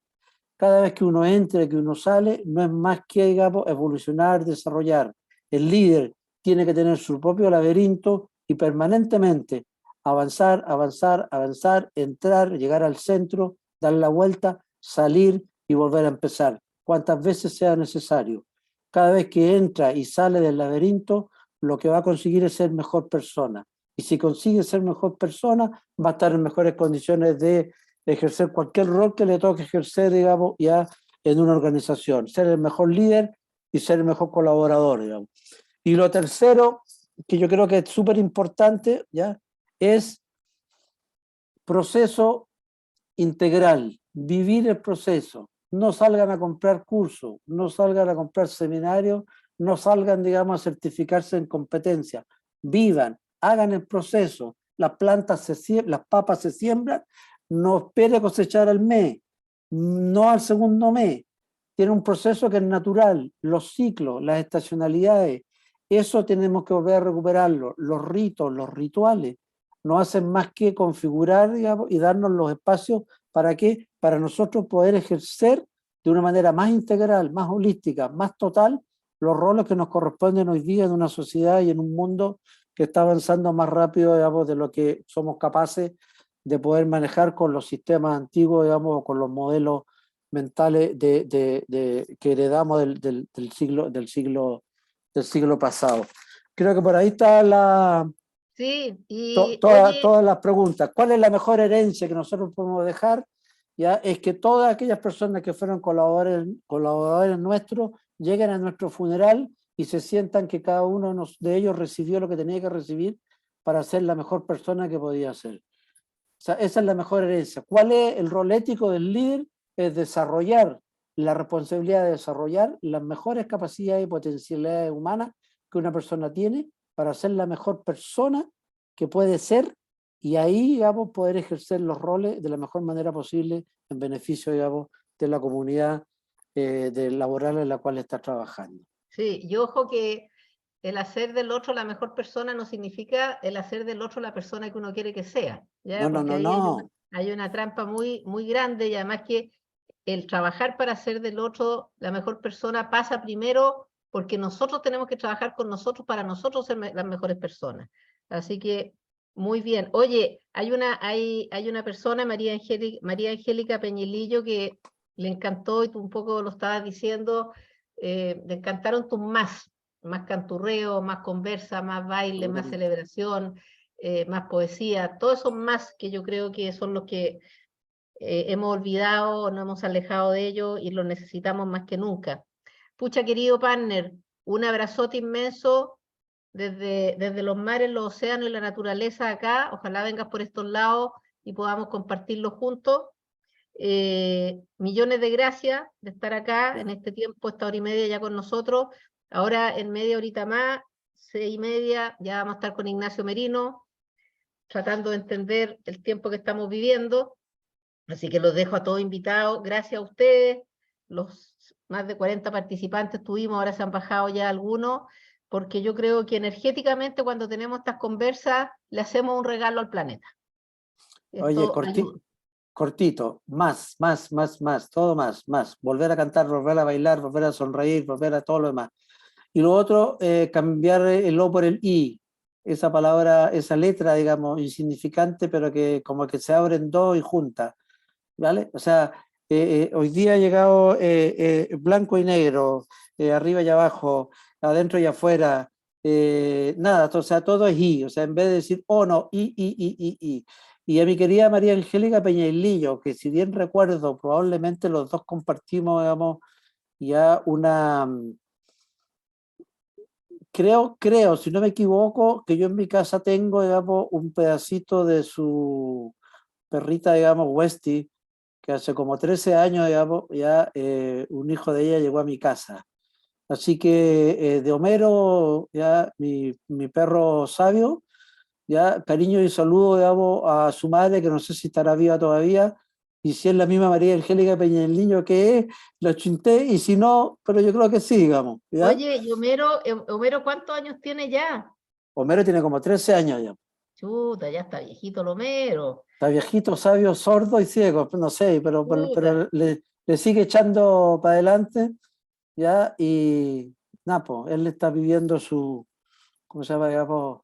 Cada vez que uno entra, que uno sale, no es más que, digamos, evolucionar, desarrollar. El líder tiene que tener su propio laberinto y permanentemente avanzar, avanzar, avanzar, entrar, llegar al centro, dar la vuelta, salir y volver a empezar, cuantas veces sea necesario. Cada vez que entra y sale del laberinto, lo que va a conseguir es ser mejor persona. Y si consigue ser mejor persona, va a estar en mejores condiciones de ejercer cualquier rol que le toque ejercer, digamos, ya en una organización. Ser el mejor líder y ser el mejor colaborador, digamos. Y lo tercero, que yo creo que es súper importante, ¿ya?, es proceso integral, vivir el proceso. No salgan a comprar cursos, no salgan a comprar seminarios, no salgan, digamos, a certificarse en competencia. Vivan, hagan el proceso. Las papas se siembran, no espere cosechar al mes, no al segundo mes. Tiene un proceso que es natural, los ciclos, las estacionalidades, eso tenemos que volver a recuperarlo. Los ritos, los rituales, no hacen más que configurar, digamos, y darnos los espacios para que, para nosotros poder ejercer de una manera más integral, más holística, más total, los roles que nos corresponden hoy día en una sociedad y en un mundo que está avanzando más rápido, digamos, de lo que somos capaces de poder manejar con los sistemas antiguos, digamos, o con los modelos mentales que heredamos del siglo pasado. Creo que por ahí está Sí, y todas las preguntas. ¿Cuál es la mejor herencia que nosotros podemos dejar? Ya es que todas aquellas personas que fueron colaboradores nuestros lleguen a nuestro funeral y se sientan que cada uno de ellos recibió lo que tenía que recibir para ser la mejor persona que podía ser. O sea, esa es la mejor herencia. ¿Cuál es el rol ético del líder? Es desarrollar la responsabilidad de desarrollar las mejores capacidades y potencialidades humanas que una persona tiene para ser la mejor persona que puede ser, y ahí, digamos, poder ejercer los roles de la mejor manera posible en beneficio, digamos, de la comunidad laboral en la cual está trabajando. sí, y ojo que el hacer del otro la mejor persona no significa el hacer del otro la persona que uno quiere que sea, ¿ya? No, Porque no. hay una trampa muy, muy grande, y además que el trabajar para hacer del otro la mejor persona pasa primero porque nosotros tenemos que trabajar con nosotros para nosotros ser las mejores personas. Así que, muy bien. Oye, hay una persona, María Angélica Peñilillo, que le encantó, y tú un poco lo estabas diciendo, le encantaron tus más canturreo, más conversa, más baile, más celebración, más poesía, todos esos más que yo creo que son los que hemos olvidado, nos hemos alejado de ellos y los necesitamos más que nunca. Pucha, querido partner, un abrazote inmenso desde los mares, los océanos y la naturaleza acá. Ojalá vengas por estos lados y podamos compartirlo juntos. Millones de gracias de estar acá en este tiempo, esta hora y media ya con nosotros. Ahora en media horita más, 6:30, ya vamos a estar con Ignacio Merino, tratando de entender el tiempo que estamos viviendo. Así que los dejo a todos invitados. Gracias a ustedes. Los más de 40 participantes tuvimos, ahora se han bajado ya algunos, porque yo creo que energéticamente cuando tenemos estas conversas le hacemos un regalo al planeta. Oye, cortito, más, todo más. Volver a cantar, volver a bailar, volver a sonreír, volver a todo lo demás. Y lo otro, cambiar el O por el I. Esa palabra, esa letra, digamos, insignificante, pero que como que se abren dos y junta. ¿vale? O sea, hoy día ha llegado blanco y negro, arriba y abajo, adentro y afuera, nada, o sea, todo es y, o sea, en vez de decir, oh no, y. Y a mi querida María Angélica Peñailillo, que si bien recuerdo, probablemente los dos compartimos, digamos, ya una, creo, si no me equivoco, que yo en mi casa tengo, digamos, un pedacito de su perrita, digamos, Westie, que hace como 13 años, digamos, ya un hijo de ella llegó a mi casa. Así que de Homero, ya mi perro sabio, ya cariño y saludo, digamos, a su madre, que no sé si estará viva todavía, y si es la misma María Angélica Peña el Niño que es, la chunté, y si no, pero yo creo que sí, digamos, ¿ya? Oye, y Homero, ¿cuántos años tiene ya? Homero tiene como 13 años ya. Chuta, ya está viejito el Homero. Está viejito, sabio, sordo y ciego, no sé, pero Chuta. le sigue echando para adelante, ¿ya? Y nada, pues, él está viviendo su, ¿cómo se llama? Digamos,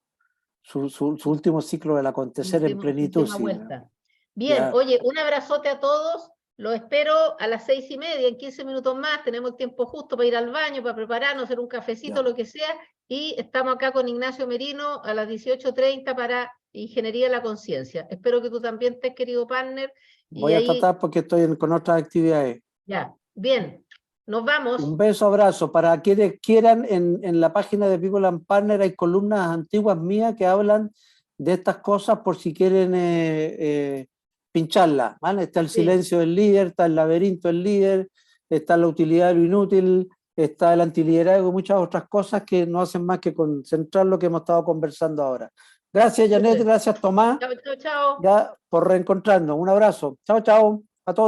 su último ciclo del acontecer en plenitud, Última sí, ¿no? vuelta. Bien, Ya, oye, un abrazote a todos. Los espero a las 6:30, en 15 minutos más. Tenemos tiempo justo para ir al baño, para prepararnos, hacer un cafecito, ya. lo que sea. Y estamos acá con Ignacio Merino a las 18:30 para Ingeniería de la Conciencia. Espero que tú también estés, querido partner. Y Voy a ahí, tratar porque estoy con otras actividades. ya. Bien, nos vamos. Un beso, abrazo. Para quienes quieran, en la página de People and Partner hay columnas antiguas mías que hablan de estas cosas por si quieren pincharlas, ¿vale? Está el Sí. silencio del líder, está el laberinto del líder, está la utilidad de lo inútil, está el antiliderazgo y muchas otras cosas que no hacen más que concentrar lo que hemos estado conversando ahora. Gracias, Janet, Súper. gracias, Tomás, Chao, chao, chao. ya por reencontrarnos. Un abrazo. Chao, chao a todos.